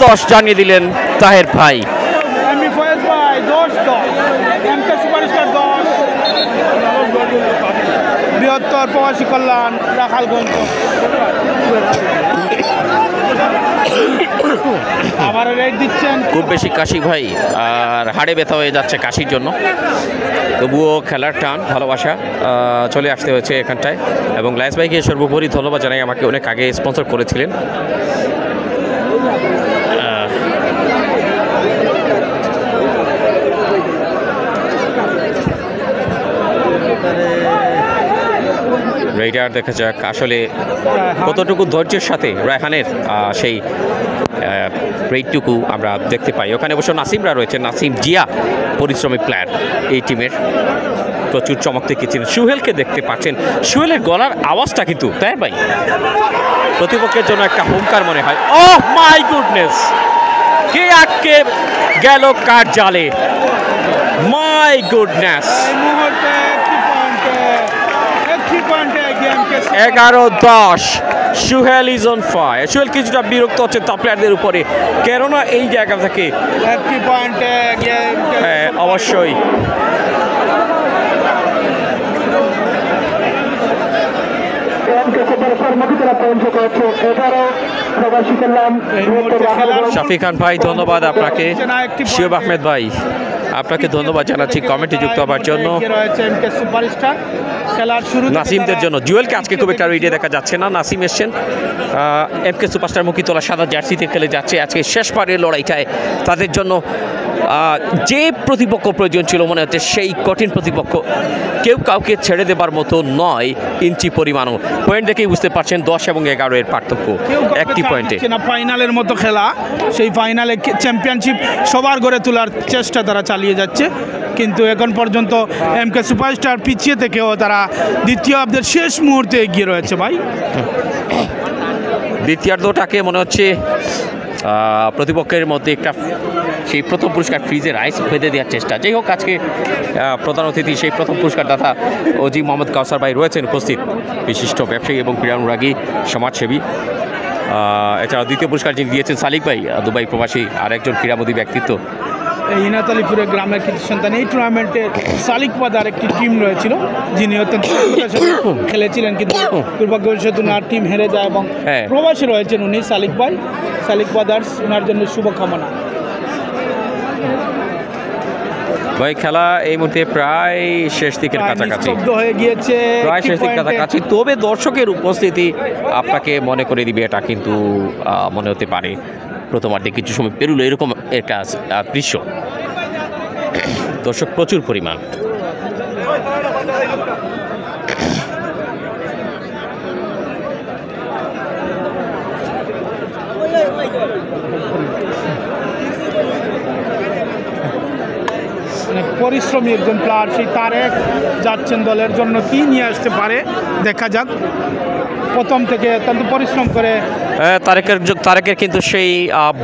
দশ জানিয়ে দিলেন তাহের ভাই। বৃহত্তর প্রবাসী কল্যাণ রাখালগঞ্জ। আবার রেট দিচ্ছেন। খুব বেশি কাশি ভাই, আর হাড়ে ব্যথা হয়ে যাচ্ছে কাশির জন্য। তবুও খেলার টান ভালোবাসা চলে আসতে হয়েছে এখানটায়। এবং লাইস ভাইকে সর্বোপরি ধন্যবাদ জানাই, আমাকে অনেক আগে স্পন্সর করেছিলেন। রেইডার দেখা যাক আসলে কতটুকু ধৈর্যের সাথে রায়হানের সেই রেইডটুকু আমরা দেখতে পাই। ওখানে অবশ্য নাসিমরা রয়েছে, নাসিম জিয়া পরিশ্রমিক প্লেয়ার এই টিমের, প্রচুর চমক দেখিয়েছিলেন। সুহেলকে দেখতে পাচ্ছেন, সুহেলের গলার আওয়াজটা কিন্তু তাই ভাই প্রতিপক্ষের জন্য একটা হুঙ্কার মনে হয়। ওহ মাই গুডনেস, কে আটকে গেল কার জালে, my goodness. 11-10 Suhel is on fire. Suhel কিছুটা বিরক্ত হচ্ছে টপ প্লেয়ারদের উপরে, কেননা এই জায়গা থেকে হ্যাঁ অবশ্যই শাফি খান ভাই ধন্যবাদ আপনাকে, শিব আহমেদ ভাই আপনাকে ধন্যবাদ জানাচ্ছি কমেন্টে যুক্ত হওয়ার জন্য। নাসিমদের জন্য জুয়েলকে আজকে খুব একটা রেডিও দেখা যাচ্ছে না, নাসিম এসছেন এমকে সুপারস্টার মুখী তোলা সাদা জার্সিতে খেলে যাচ্ছে আজকে শেষ পারের লড়াইটায়। তাদের জন্য যে প্রতিপক্ষ প্রয়োজন ছিল মনে হচ্ছে সেই কঠিন প্রতিপক্ষ কেউ কাউকে ছেড়ে দেবার মতো নয় ইঞ্চি পরিমাণও। পয়েন্ট দেখেই বুঝতে পারছেন 10 এবং 11 এর পার্থক্য একটি পয়েন্টে। ফাইনালের মতো খেলা, সেই ফাইনালে চ্যাম্পিয়নশিপ সবার গড়ে তোলার চেষ্টা তারা চালিয়ে যাচ্ছে, কিন্তু এখন পর্যন্ত এমকে সুপারস্টার পিছিয়ে থেকেও তারা দ্বিতীয়ার্ধের শেষ মুহূর্তে এগিয়ে রয়েছে ভাই। দ্বিতীয়ার্ধটাকে মনে হচ্ছে প্রতিপক্ষের মধ্যে একটা সেই প্রথম পুরস্কার ফ্রিজে রাইস বেঁধে দেওয়ার চেষ্টা। যাই হোক, আজকে প্রধান অতিথি সেই প্রথম পুরস্কার দাতা অজি মোহাম্মদ কাউসার ভাই রয়েছেন উপস্থিত, বিশিষ্ট ব্যবসায়ী এবং ক্রীড়ানুরাগী সমাজসেবী। এছাড়াও দ্বিতীয় পুরস্কার যিনি দিয়েছেন সালিক ভাই, দুবাই প্রবাসী আরেকজন ক্রীড়ামোদী ব্যক্তিত্ব। ইনাত আলীপুরের গ্রামের কৃতি সন্তান। এই টুর্নামেন্টে সালিক পাদার একটি টিম রয়েছিল যিনি অত্যন্ত খেলেছিলেন, কিন্তু দুর্ভাগ্যবশত ওনার টিম হেরে যায় এবং প্রবাসী রয়েছেন উনি সালিক ভাই, সালিক পাদার্স, ওনার জন্য শুভকামনা। ভাই খেলা এই মুহূর্তে প্রায় শেষ দিকের কাছাকাছি হয়ে গিয়েছে, প্রায় শেষ দিকের কাছাকাছি। তবে দর্শকের উপস্থিতি আপনাকে মনে করে দিবে এটা কিন্তু মনে হতে পারে প্রথমার্ধে কিছু সময় পেরুলো এরকম একটা দৃশ্য। দর্শক প্রচুর পরিমাণ। পরিশ্রমী একজন প্লেয়ার সেই তারেক যাচ্ছেন দলের জন্য, কি নিয়ে আসতে পারে দেখা যাক। প্রথম থেকে অত্যন্ত পরিশ্রম করে তারেকের কিন্তু সেই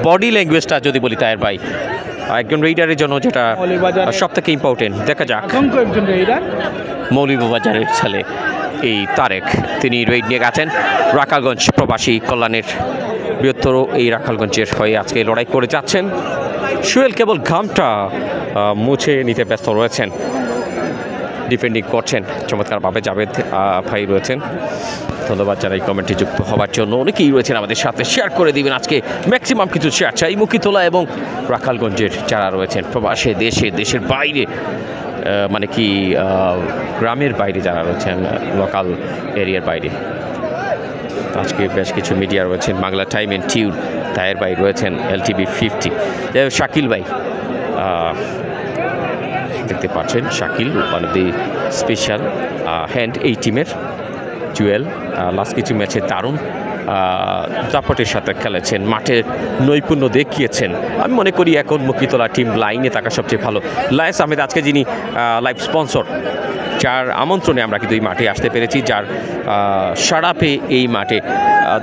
বডি ল্যাঙ্গুয়েজটা যদি বলি তায়ের ভাই একজন রেইডারের জন্য যেটা সব থেকে ইম্পর্টেন্ট। দেখা যাক, একজন রেইডার মৌলভীবাজারের ছেলে এই তারেক, তিনি রেইড নিয়ে গেছেন রাখালগঞ্জ প্রবাসী কল্যাণের বৃহত্তর এই রাখালগঞ্জের হয়ে আজকে লড়াই করে যাচ্ছেন। সুয়েল কেবল ঘামটা মুছে নিতে ব্যস্ত রয়েছেন, ডিফেন্ডিং করছেন চমৎকারভাবে। জাভেদ ভাই রয়েছেন, ধন্যবাদ জানাই কমেন্টে যুক্ত হওয়ার জন্য। অনেকেই রয়েছেন আমাদের সাথে, শেয়ার করে দিবেন। আজকে ম্যাক্সিমাম কিছু শেয়ার চাই মুখিতলা এবং রাখালগঞ্জের যারা রয়েছেন প্রবাসে, দেশের বাইরে, মানে কি গ্রামের বাইরে যারা রয়েছেন, লোকাল এরিয়ার বাইরে। আজকে বেশ কিছু মিডিয়া রয়েছেন, বাংলা টাইম এন্ড টিউন, তায়ের ভাই রয়েছেন, LTV 50, শাকিল ভাই দেখতে পাচ্ছেন, Shakil one of the special hand এই টিমের। জুয়েল লাস্ট কিছু ম্যাচে দারুণ দাপটের সাথে খেলেছেন, মাঠের নৈপুণ্য দেখিয়েছেন। আমি মনে করি এখন মুখিতলা টিম লাইনে থাকা সবচেয়ে ভালো। লায়েস আহমেদ আজকে যিনি লাইভ স্পন্সর, যার আমন্ত্রণে আমরা কিন্তু এই মাঠে আসতে পেরেছি, যার সাড়া পেয়ে এই মাঠে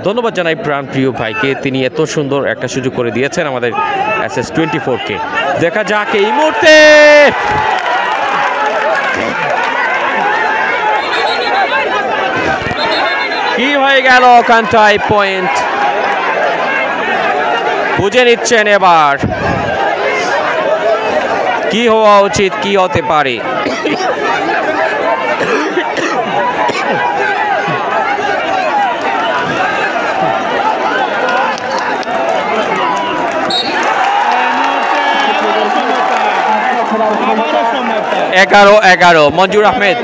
ধন্যবাদ জানাই প্রাণপ্রিয় ভাইকে, তিনি এত সুন্দর একটা সুযোগ করে দিয়েছেন আমাদের SS24-কে। দেখা যাক এই মুহূর্তে কি হয়ে গেল ওখানটায়। পয়েন্ট বুঝে নিচ্ছেন এবার কি হওয়া উচিত, কি হতে পারে। এগারো মঞ্জুর আহমেদ,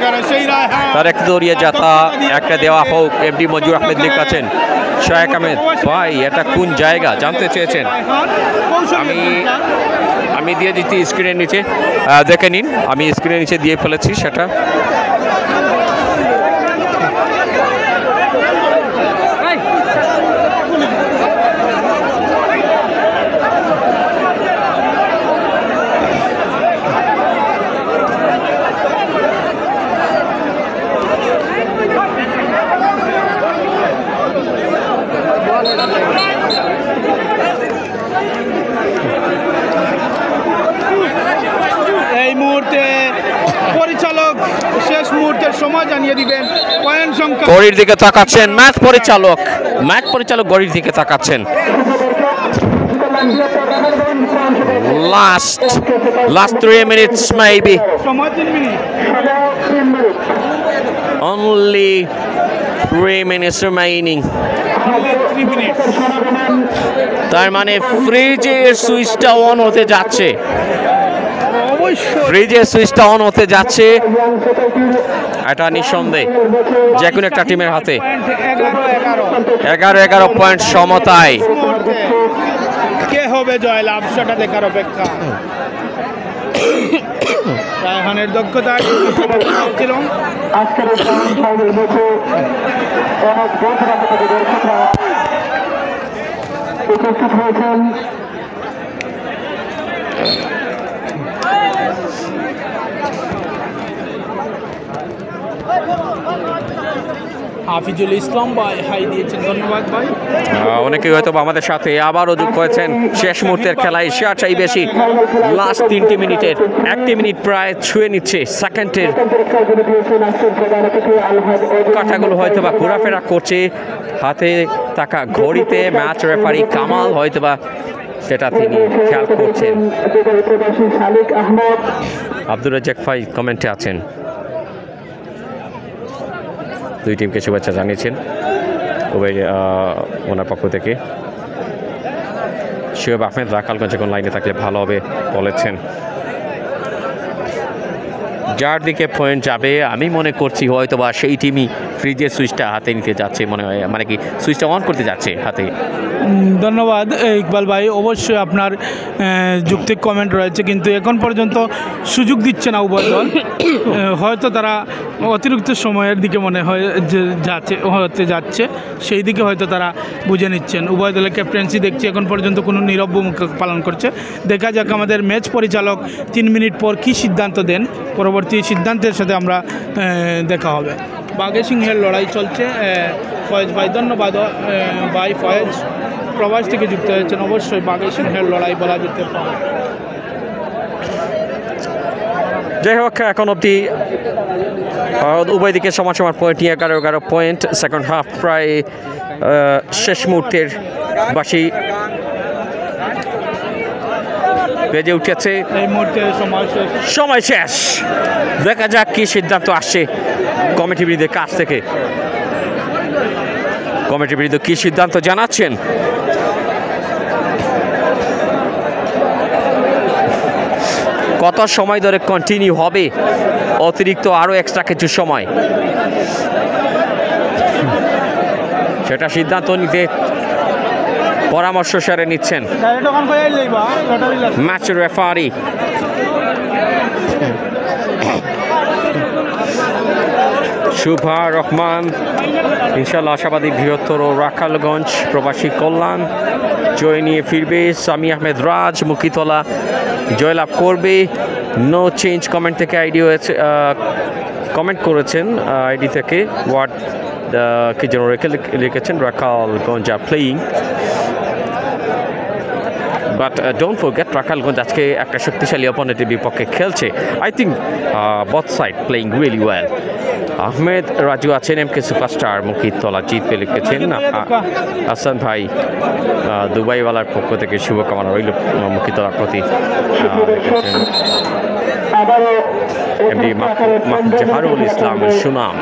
তার একটা দৌড়িয়ে যাতা একটা দেওয়া হোক। এমডি মঞ্জুর আহমেদ লিখাচ্ছেন, শায়েক আহমেদ ভাই এটা কোন জায়গা জানতে চেয়েছেন। আমি দিয়ে দিচ্ছি স্ক্রিনের নিচে, দেখে নিন, আমি স্ক্রিনের নিচে দিয়ে ফেলেছি সেটা। এই মুহূর্তে পরিচালক শেষ মুহূর্তের সময় জানিয়ে দিবেন। পয়েন্ট সংখ্যা গড়ির দিকে তাকাচ্ছেন ম্যাচ পরিচালক গড়ির দিকে তাকাচ্ছেন। last 3 minutes maybe, সময় 3 minute, only 3 minutes remaining. 3 minutes. তার মানে ফ্রিজের সুইচটা অন হতে যাচ্ছে, অবশ্যই ফ্রিজের সুইচটা অন হতে যাচ্ছে। এটা নিঃসন্দেহে যে কোনো একটা টিমের হাতে। 11 পয়েন্ট সমতায়। কে হবে জয়লাভ সেটা দেখার অপেক্ষা। রায়হানের দক্ষতা ছিল। আজকের এই ফাইনালের মধ্যে অনেক দর্শকরা উপস্থিত হয়েছেন। হাফিজুল ইসলাম ভাই হাই দিয়েছেন, ধন্যবাদ ভাই। অনেকে হয়তো আমাদের সাথে আবারও যোগ করেছেন। শেষ মুহূর্তের খেলায় শেয়ারটাই বেশি। লাস্ট 3 মিনিটের 1 মিনিট প্রায় ছুঁয়ে নিচ্ছে সেকেন্ডের কাঠাগুলো হয়তো বা ঘোরাফেরা করছে হাতে থাকা ঘড়িতে। ম্যাচ রেফারি কামাল হয়তো বা সেটা তিনি খেয়াল করছেন। আব্দুর রাজ্জাক ভাই কমেন্টে আছেন, দুই টিমকে শুভেচ্ছা জানিয়েছেন উভয় ওনার পক্ষ থেকে। শোয়েব আহমেদ রাখালগঞ্জ এখন লাইনে থাকলে ভালো হবে বলেছেন। যার দিকে পয়েন্ট যাবে আমি মনে করছি হয়তো বা সেই টিমই ফ্রিজের সুইচটা হাতে নিতে যাচ্ছে মনে হয়, মানে কি সুইচটা অন করতে যাচ্ছে হাতে। ধন্যবাদ ইকবাল ভাই, অবশ্যই আপনার যুক্তিক কমেন্ট রয়েছে, কিন্তু এখন পর্যন্ত সুযোগ দিচ্ছে না উভয় দল। হয়তো তারা অতিরিক্ত সময়ের দিকে মনে হয় যে হতে যাচ্ছে, সেই দিকে হয়তো তারা বুঝে নিচ্ছেন। উভয় দলের ক্যাপ্টেন্সি দেখছি এখন পর্যন্ত কোনো নীরব ভূমিকা পালন করছে। দেখা যাক আমাদের ম্যাচ পরিচালক 3 মিনিট পর কী সিদ্ধান্ত দেন, পরবর্তী সিদ্ধান্তের সাথে আমরা দেখা হবে। বাঘে সিংহের লড়াই চলছে। ফয়েজ ভাই ধন্যবাদ ভাই। ফয়েজ প্রবাস থেকে যুক্ত হয়েছেন, অবশ্যই বাঘে সিংহের লড়াই বলা যেতে পারে। যাই হোক এখন অবধি উভয় দিকে সমান সমান পয়েন্ট নিয়ে 11 পয়েন্ট। সেকেন্ড হাফ প্রায় শেষ মুহূর্তের বাসি বেজে উঠেছে। এই মুহূর্তে সময় শেষ। দেখা যাক কি সিদ্ধান্ত আসছে কমিটিবিদের কাছ থেকে। কমিটিবিদ কি সিদ্ধান্ত জানাচ্ছেন? কত সময় ধরে কন্টিনিউ হবে, অতিরিক্ত আরও এক্সট্রা কিছু সময়, সেটা সিদ্ধান্ত নিতে পরামর্শ সেরে নিচ্ছেন ম্যাচ রেফারি। শুভা রহমান ইনশাল্লাহ আশাবাদী বৃহত্তর রাখালগঞ্জ প্রবাসী কল্যাণ জয় নিয়ে ফিরবে। সামি আহমেদ রাজ মুখিতলা জয়লাভ করবে। নো চেঞ্জ কমেন্ট থেকে আইডি হয়েছে, কমেন্ট করেছেন আইডি থেকে ওয়ার্ড কি যেন লিখেছেন Rakhalganj are playing. But don't forget Rakhalganj আজকে একটা শক্তিশালী অপোনেন্টের বিপক্ষে খেলছে। I think both side playing really well. Ahmed Raju আছেন এমকে সুপারস্টার মুখিতলা জিতবে লিখেছেন। হাসান ভাই দুবাইওয়ালার পক্ষ থেকে শুভকামনা রইল মুখিতলার প্রতি লিখেছেন। এমডি জাহারুল ইসলাম সুনাম।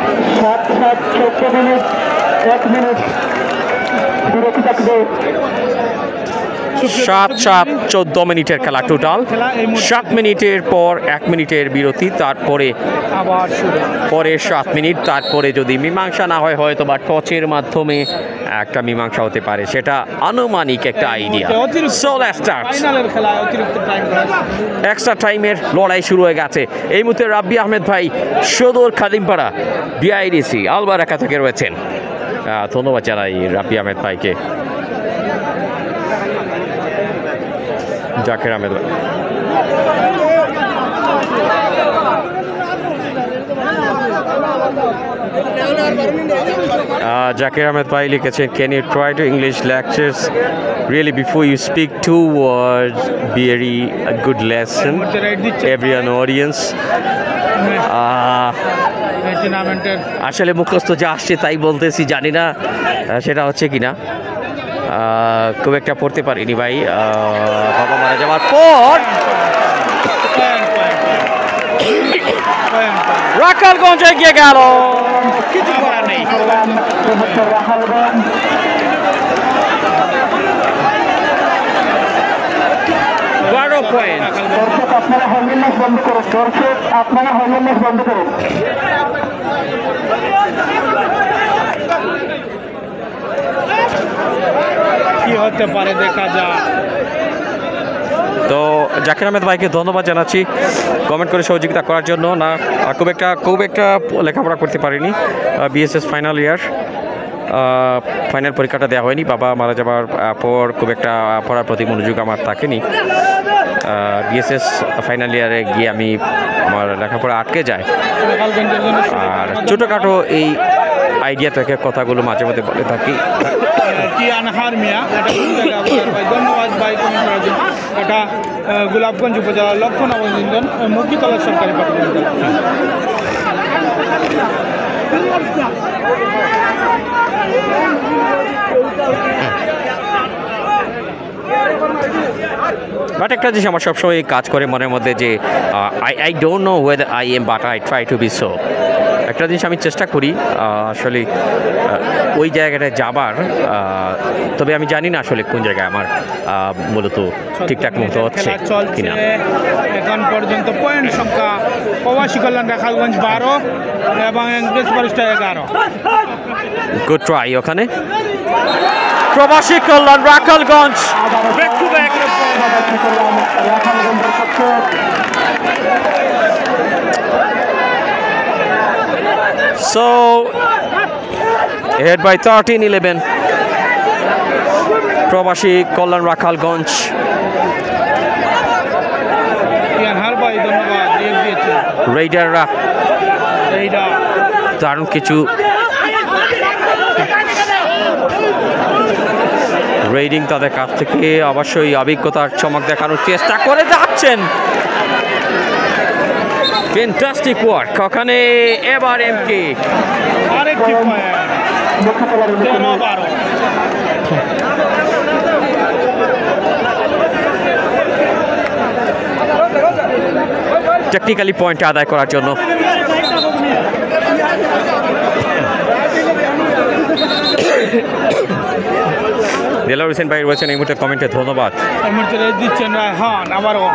7-7-14 মিনিটের খেলা টোটাল। 7 মিনিটের পর 1 মিনিটের বিরতি, তারপরে আবার পরে 7 মিনিট, তারপরে যদি মীমাংসা না হয় হয়তো বা টচের মাধ্যমে একটা মীমাংসা হতে পারে, সেটা আনুমানিক একটা আইডিয়া। এক্সট্রা টাইমের লড়াই শুরু হয়ে গেছে এই মুহূর্তে। রাব্বি আহমেদ ভাই সদর খাদিমপাড়া বিআইডিসি আলবারাকা থেকে রয়েছেন, ধন্যবাদ জানাই রাব্বি আহমেদ ভাইকে। জাকির আহমেদ জাকির আহমেদ ভাই লিখেছেন, can you try to English lectures really before you speak 2 words very a good lesson everyone audience। আসলে মুখস্থ যা আসছে তাই বলতেছি, জানি না সেটা হচ্ছে কিনা, খুব একটা পড়তে পারিনি ভাই। বাবা মারা যাওয়ার পর রাখালগঞ্জ এগিয়ে গেল, কিছু করার নেই। রাখালগঞ্জ। পয়েন্ট। দর্শক আপনারা হরলিল্লাস বন্ধ করুন, দর্শক আপনারা হরলিল্লাস বন্ধ করুন। কি হতে পারে দেখা যাক। তো জাকির আহমেদ ভাইকে ধন্যবাদ জানাচ্ছি কমেন্ট করে সহযোগিতা করার জন্য। না খুব একটা লেখাপড়া করতে পারিনি, বিএসএস ফাইনাল ইয়ার, ফাইনাল পরীক্ষাটা দেওয়া হয়নি। বাবা মারা যাবার পর খুব একটা পড়ার প্রতি মনোযোগ আমার থাকেনি। বিএসএস ফাইনাল ইয়ারে গিয়ে আমি আমার লেখাপড়া আটকে যায়। আর ছোটোখাটো এই আইডিয়া থেকে কথাগুলো মাঝে মধ্যে বলে থাকি। কি আনহার মিয়া, এটা কোন জায়গা আপনার ভাই? ধন্যবাদ ভাই কমেন্ট করার জন্য। এটা গোলাপগঞ্জ উপজেলার লক্ষ্মণাবঞ্জন মুক্তিতলা সরকারি প্রাথমিক বিদ্যালয়। বাট একটা জিনিস আমার সবসময় কাজ করে মনের মধ্যে যে I don't know whether I am but I try to be so. একটা জিনিস আমি চেষ্টা করি আসলে ওই জায়গাটায় যাবার, তবে আমি জানি না আসলে কোন জায়গায় আমার মূলত ঠিকঠাক মতো হচ্ছে কিনা। এখন পর্যন্ত পয়েন্ট সংখ্যা প্রবাসী কল্যাণ রাখালগঞ্জ 12 এবং ইংরেজ ফরেস্টার 11। গুড ট্রাই ওখানে Probashi Kalyan Rakhalganj back to back. So ahead by 13-11 প্রবাসী কল্যাণ রাখালগঞ্জ। রেইডাররা দারুণ কিছু রেডিং তাদের কাছ থেকে অবশ্যই অভিজ্ঞতার চমক দেখানোর চেষ্টা করে যাচ্ছেন। ফ্যান্টাস্টিক ওয়ার্ক ওখানে। এবার এমকে আরেকটি পয়েন্ট 13-12। টেকনিক্যালি পয়েন্ট আদায় করার জন্য দেলাওয়ার হোসেন ভাই রয়েছেন এই মুহূর্তে কমেন্টে, ধন্যবাদ। দিচ্ছেন রায়হান আবারও।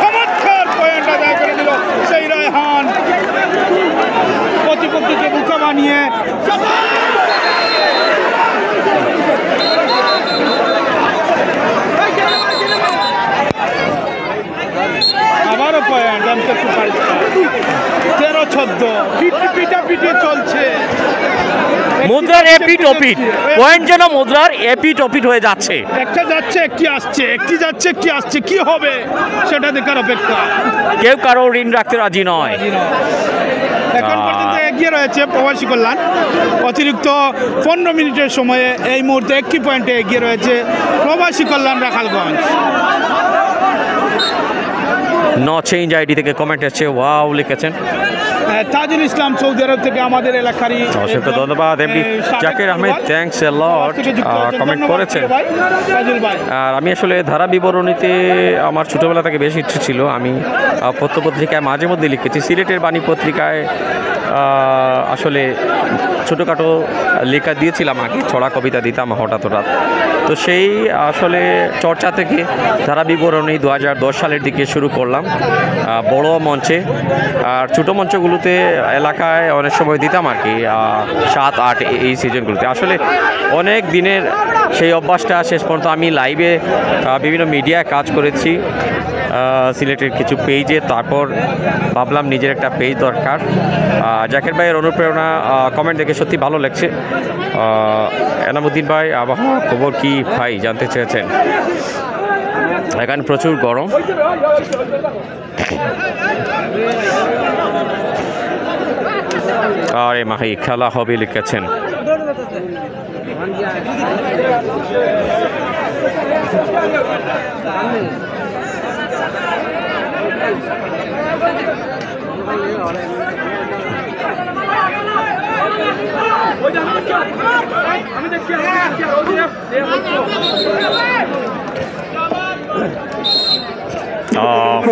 চমৎকার পয়েন্ট আদায় করে দিল সেই রায়হান, প্রতিপক্ষকে বোকা বানিয়ে। আবারও পয়েন্ট 13-14 পিটাপিটি চলছে। মুদ্রার এপিট ওপিট পয়েন্ট যেন মুদ্রার এপিট ওপিট হয়ে যাচ্ছে। একটা যাচ্ছে একটি আসছে, একটি যাচ্ছে একটি আসছে, কি হবে সেটা দেখার অপেক্ষা। কেউ কারো ঋণ রাখতে রাজি নয়। এখন পর্যন্ত এগিয়ে রয়েছে প্রবাসী কল্যাণ। অতিরিক্ত 15 মিনিটের সময়ে এই মুহূর্তে একটি পয়েন্টে এগিয়ে রয়েছে প্রবাসী কল্যাণ রাখালগঞ্জ। নো চেঞ্জ আইডি থেকে কমেন্ট এসেছে, ওয়াও লিখেছেন তাজুল ইসলাম সৌদি আরব থেকে আমাদের এলাকারই। অসংখ্য ধন্যবাদ MD Zakir Ahmed, thanks a lot comment করেছেন। আর আমি আসলে ধারা বিবরণীতে আমার ছোটোবেলা থেকে বেশ ইচ্ছে ছিল। আমি পত্রপত্রিকায় মাঝে মধ্যে লিখেছি, সিলেটের বাণী পত্রিকায় আসলে ছোটোখাটো লেখা দিয়েছিলাম আগে, ছড়া কবিতা দিতাম হঠাৎ। তো সেই আসলে চর্চা থেকে ধারা বিবরণী 2010 সালের দিকে শুরু করলাম বড় মঞ্চে। আর ছোটো মঞ্চগুলোতে এলাকায় অনেক সময় দিতাম আর কি, 7-8 এই সিজনগুলোতে। আসলে অনেক দিনের সেই অভ্যাসটা শেষ পর্যন্ত আমি লাইভে বিভিন্ন মিডিয়ায় কাজ করেছি সিলেটের কিছু পেজে। তারপর ভাবলাম নিজের একটা পেজ দরকার। জাকির ভাইয়ের অনুপ্রেরণা কমেন্ট দেখে সত্যি ভালো লাগছে। এনামুদ্দিন ভাই আবহাওয়া খবর কি ভাই জানতে চেয়েছেন? এখানে প্রচুর গরম। আরে মাহি খেলা হবে লিখেছেন।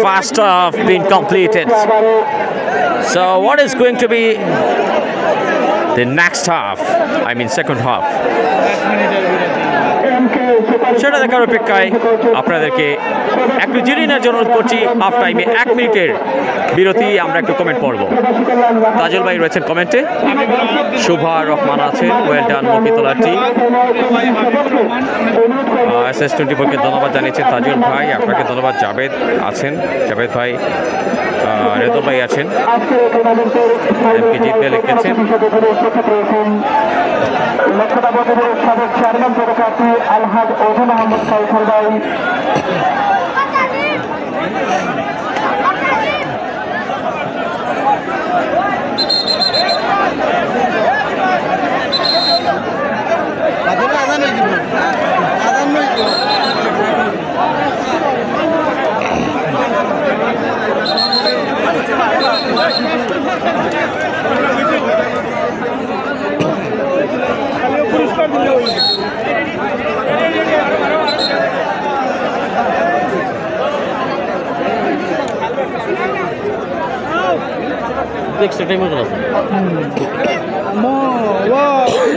First half been completed. So what is going to be the next half? I mean second half. সেটা দেখার অপেক্ষায় আপনাদেরকে একটু জেনে নেওয়ার জন্য অনুরোধ করছি। হাফ টাইমে 1 মিনিটের বিরতি, আমরা একটু কমেন্ট পড়ব। তাজুল ভাই রয়েছেন কমেন্টে, শুভা রহমান আছেন, ওয়েল ডান মকিতলাটি। SS24-কে ধন্যবাদ জানিয়েছেন তাজুল ভাই, আপনাকে ধন্যবাদ। জাবেদ আছেন, জাবেদ ভাই, রেদল ভাই আছেন, এমকে জিতবে লিখেছেন। আলহাজ ওজন আহমদ কাউসার ভাই, পুরস্কার দিলে এক্সট্রা টাইম হলো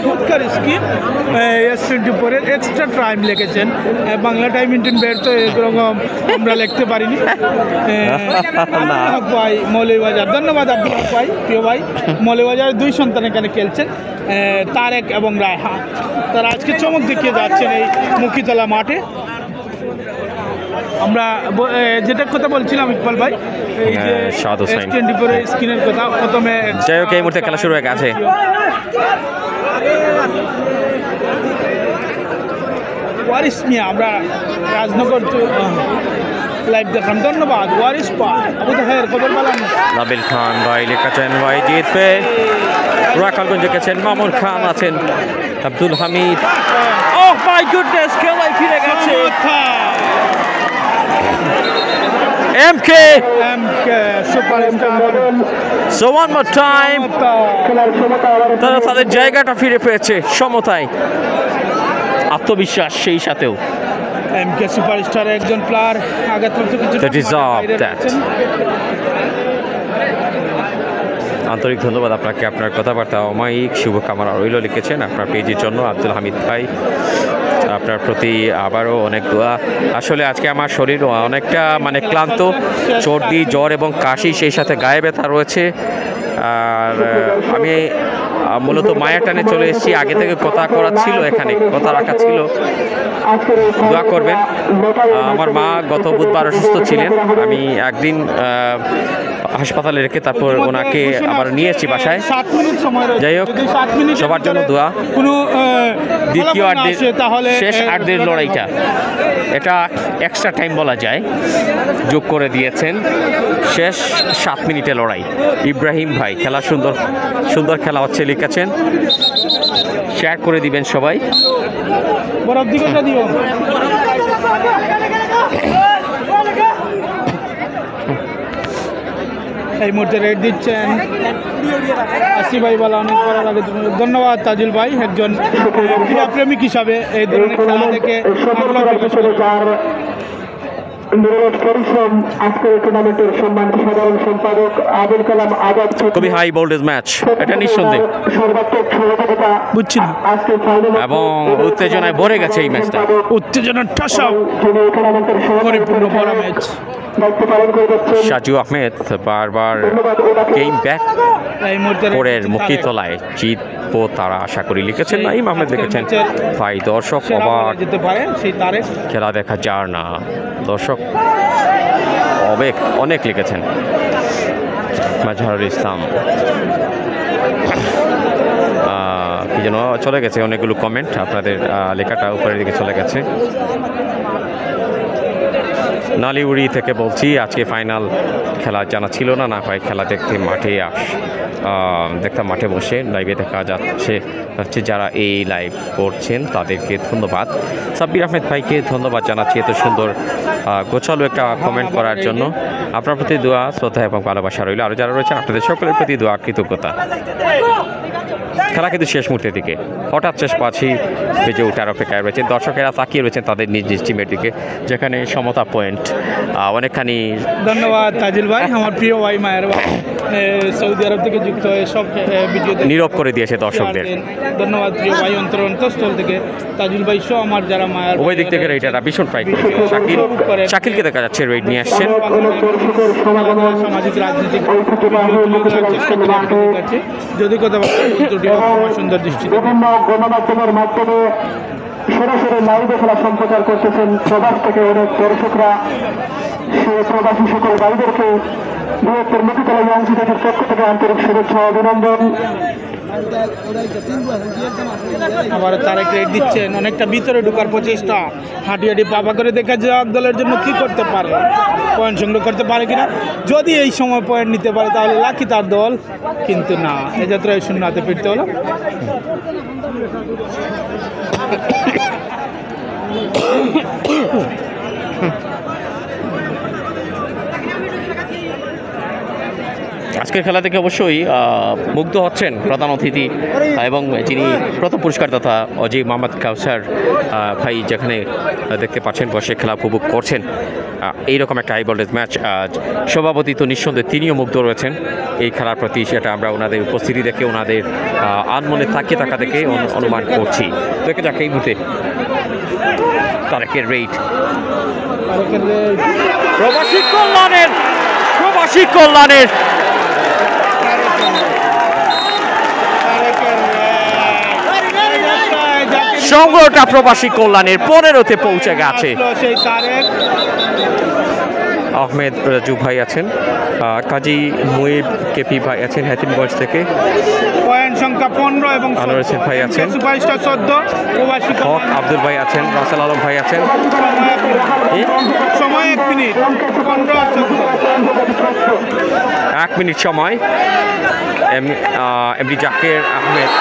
চমৎকার স্কিম। S24 এক্সট্রা টাইম লিখেছেন, বাংলা টাইম ইন্ডিয়ান বের তো এরকম আমরা লিখতে পারিনি। হক ভাই মৌলভীবাজার, ধন্যবাদ আব্দুল হক ভাই, প্রিয় ভাই। মৌলভীবাজারের 2 সন্তান এখানে খেলছেন, তারেক এবং রায়হান। তারা আজকে চমক দেখিয়ে যাচ্ছেন এই মুখিতলা মাঠে। আমরা যেটা কথা বলছিলাম ইকবাল ভাই, এই যে S24 স্ক্রিনের কথা, প্রথমে যাই হোক এই মুহূর্তে খেলা শুরু হয়ে গেছে। ওয়ারিস মিয়া, আমরা রাজনগর লাইভ দেখলাম, ধন্যবাদ ওয়ারিস পা। আবু তাহের খবর বলেন। নাবিল খান ভাই লিখেছেন ভাই জিতবে। রাখালগঞ্জ লিখেছেন, মামুন খান আছেন, Abdul Hamid. Oh my goodness, খেলায় ফিরে গেছে MK superstar. So one more time, তারা তাদের জায়গাটা ফিরে পেয়েছে সমতায়, আত্মবিশ্বাস সেই সাথেও। এমকে সুপারস্টার একজন প্লেয়ার, আগে তো কিছু আন্তরিক ধন্যবাদ আপনাকে, আপনার কথাবার্তা অমায়িক শুভকামনা রইল লিখেছেন আপনার পেজের জন্য আব্দুল হামিদ ভাই। আপনার প্রতি আবারও অনেক দোয়া। আসলে আজকে আমার শরীর অনেকটা মানে ক্লান্ত, সর্দি জ্বর এবং কাশি, সেই সাথে গায়ে ব্যথা রয়েছে। আর আমি মূলত মায়ের টানে চলে এসেছি, আগে থেকে কথা করা ছিল, এখানে কথা রাখা ছিল। দোয়া করবেন। আমার মা গত বুধবার অসুস্থ ছিলেন, আমি একদিন হাসপাতালে রেখে তারপর ওনাকে আবার নিয়ে এসেছি বাসায়। যাই হোক, সবার জন্য দোয়া। দ্বিতীয় 8 দিন, শেষ 8 দিনের লড়াইটা, এটা এক্সট্রা টাইম বলা যায়, যোগ করে দিয়েছেন। শেষ 7 মিনিটে লড়াই। ইব্রাহিম ভাই, খেলা সুন্দর সুন্দর খেলা হচ্ছে লিখেছেন, শেয়ার করে দিবেন সবাই। বরফ দিকে দিও। এই মুহূর্তে রেড দিচ্ছেন আসি ভাই, বলা অনেক ভালো লাগে। ধন্যবাদ তাজুল ভাই, একজন ক্রীড়াপ্রেমিক হিসাবে এই ধরনের খেলা থেকে আগ্রহ প্রকাশ করে। খুবই হাই ভোল্টেজ ম্যাচ এটা নিঃসন্দেহে, বুঝছি না, এবং উত্তেজনায় ভরে গেছে এই ম্যাচটা। উত্তেজনার ঠাসাও পরিপূর্ণ বড় ম্যাচ। সাজু আহমেদ বারবার গেম ব্যাক পরের মুখিতলায় জিতবো তারা আশা করি লিখেছেন। নাইম আহমেদ লিখেছেন, ভাই দর্শক অবাক, খেলা দেখা যার না, দর্শক অবেক অনেক লিখেছেন। মাজহারুল ইসলাম, কি যেন চলে গেছে অনেকগুলো কমেন্ট, আপনাদের লেখাটা উপরের দিকে চলে গেছে। নালিউড়ি থেকে বলছি, আজকে ফাইনাল খেলা জানা ছিল না, না হয় খেলা দেখতে মাঠে দেখতে মাঠে বসে লাইভে দেখা যাচ্ছে। যারা এই লাইভ করছেন তাদেরকে ধন্যবাদ। সাব্বির আহমেদ ভাইকে ধন্যবাদ জানাচ্ছি এত সুন্দর গোছালো একটা কমেন্ট করার জন্য। আপনার প্রতি দোয়া, শ্রদ্ধা এবং ভালোবাসা রইল। আরও যারা রয়েছেন আপনাদের সকলের প্রতি দোয়া, কৃতজ্ঞতা। খেলা কিন্তু শেষ মুহূর্তের দিকে হঠাৎ শেষ পাঁচি বেজে ওঠার অপেক্ষায় রয়েছেন, দর্শকেরা তাকিয়ে রয়েছেন তাদের নিজ নিজ টিমের দিকে, যেখানে সমতা পয়েন্ট অনেকখানি। ধন্যবাদ তাজিল ভাই, আমার প্রিয় ভাই মায়ের ভাই, সৌদি আরব থেকে যুক্ত হয়ে সব ভিডিওতে নীরব করে দিয়েছে দর্শকদের। ধন্যবাদ প্রিয় ভাই, অন্তরস্থল থেকে তাজিল ভাই সহ আমার যারা মায়ের উভয় দিক থেকে রেইডাররা ভীষণ ট্রাই করে। শাকিলকে দেখা যাচ্ছে রেইড নিয়ে আসছেন। সামাজিক রাজনীতিক চেষ্টা করে আপনাদের কাছে যদি কথা সুন্দর দৃষ্টিতে বিভিন্ন গণমাধ্যমের মাধ্যমে সরাসরি লাইভে খেলা সম্প্রচার করতেছেন প্রবাস থেকে অনেক দর্শকরা। সেই প্রবাসী সকল ভাইদেরকে বৃহত্তর মুক্তিতলা অংশীদারের পক্ষ থেকে আন্তরিক শুভেচ্ছা অভিনন্দন। আবার তারেক রেড দিচ্ছেন, অনেকটা ভিতরে ঢোকার প্রচেষ্টা, হাঁটি হাঁটি পাপা করে দেখা যাক দলের জন্য কি করতে পারে, পয়েন্ট সংগ্রহ করতে পারে কিনা। যদি এই সময় পয়েন্ট নিতে পারে তাহলে লাকি তার দল, কিন্তু না, এ যাত্রায় শূন্য হাতে ফিরতে হলো। আজকের খেলা থেকে অবশ্যই মুগ্ধ হচ্ছেন প্রধান অতিথি এবং যিনি প্রথম পুরস্কারদাতা অজি মোহাম্মদ কাউসার ভাই, যেখানে দেখতে পাচ্ছেন বসে খেলা উপভোগ করছেন এইরকম একটা হাই ভোল্টেজ ম্যাচ। সভাপতি তো নিঃসন্দেহে তিনিও মুগ্ধ রয়েছেন এই খেলার প্রতি, সেটা আমরা ওনাদের উপস্থিতি দেখে ওনাদের আনমনে তাকিয়ে থাকা দেখে অনুমান করছি। দেখে যাক এই মুহূর্তে তারেকের রেইড, প্রবাসী কল্যাণের সংগ্রহটা প্রবাসী কল্যাণের 15-তে পৌঁছে গেছে। আহমেদ রাজু ভাই আছেন, কাজী মুইব কেপি ভাই আছেন হাতিমগঞ্জ থেকে, পয়েন্ট সংখ্যা 15 এবং আনোয়ার হোসেন ভাই আছেন, সুপারস্টার 14 প্রবাসী হক আব্দুল ভাই আছেন, রাসেল আলম ভাই আছেন। সময় 1 মিনিট 1 মিনিট সময়। MD Zakir Ahmed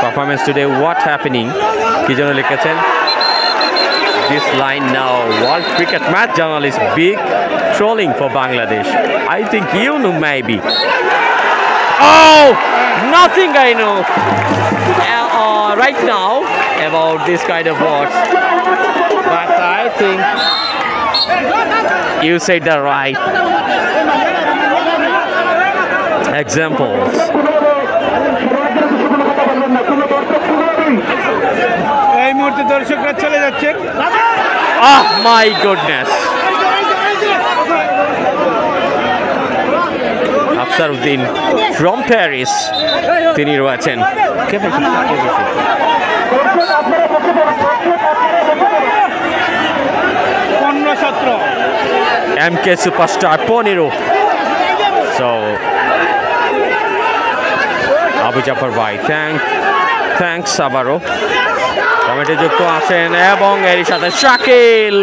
performance today what happening কি যেন লিখেছেন। This line now, World Cricket Match journalist big trolling for Bangladesh. I think you know maybe. Oh, nothing I know right now about this kind of words. But I think you said the right examples. এই মুহূর্তে দর্শকরা চলে যাচ্ছেন। Oh my goodness. Afsaruddin from Paris তিনি রয়েছেন। 15-17 MK Superstar 15। So Abu Zafar ভাই thanks আবারও কমেন্টে যুক্ত আছেন, এবং এর সাথে শাকিল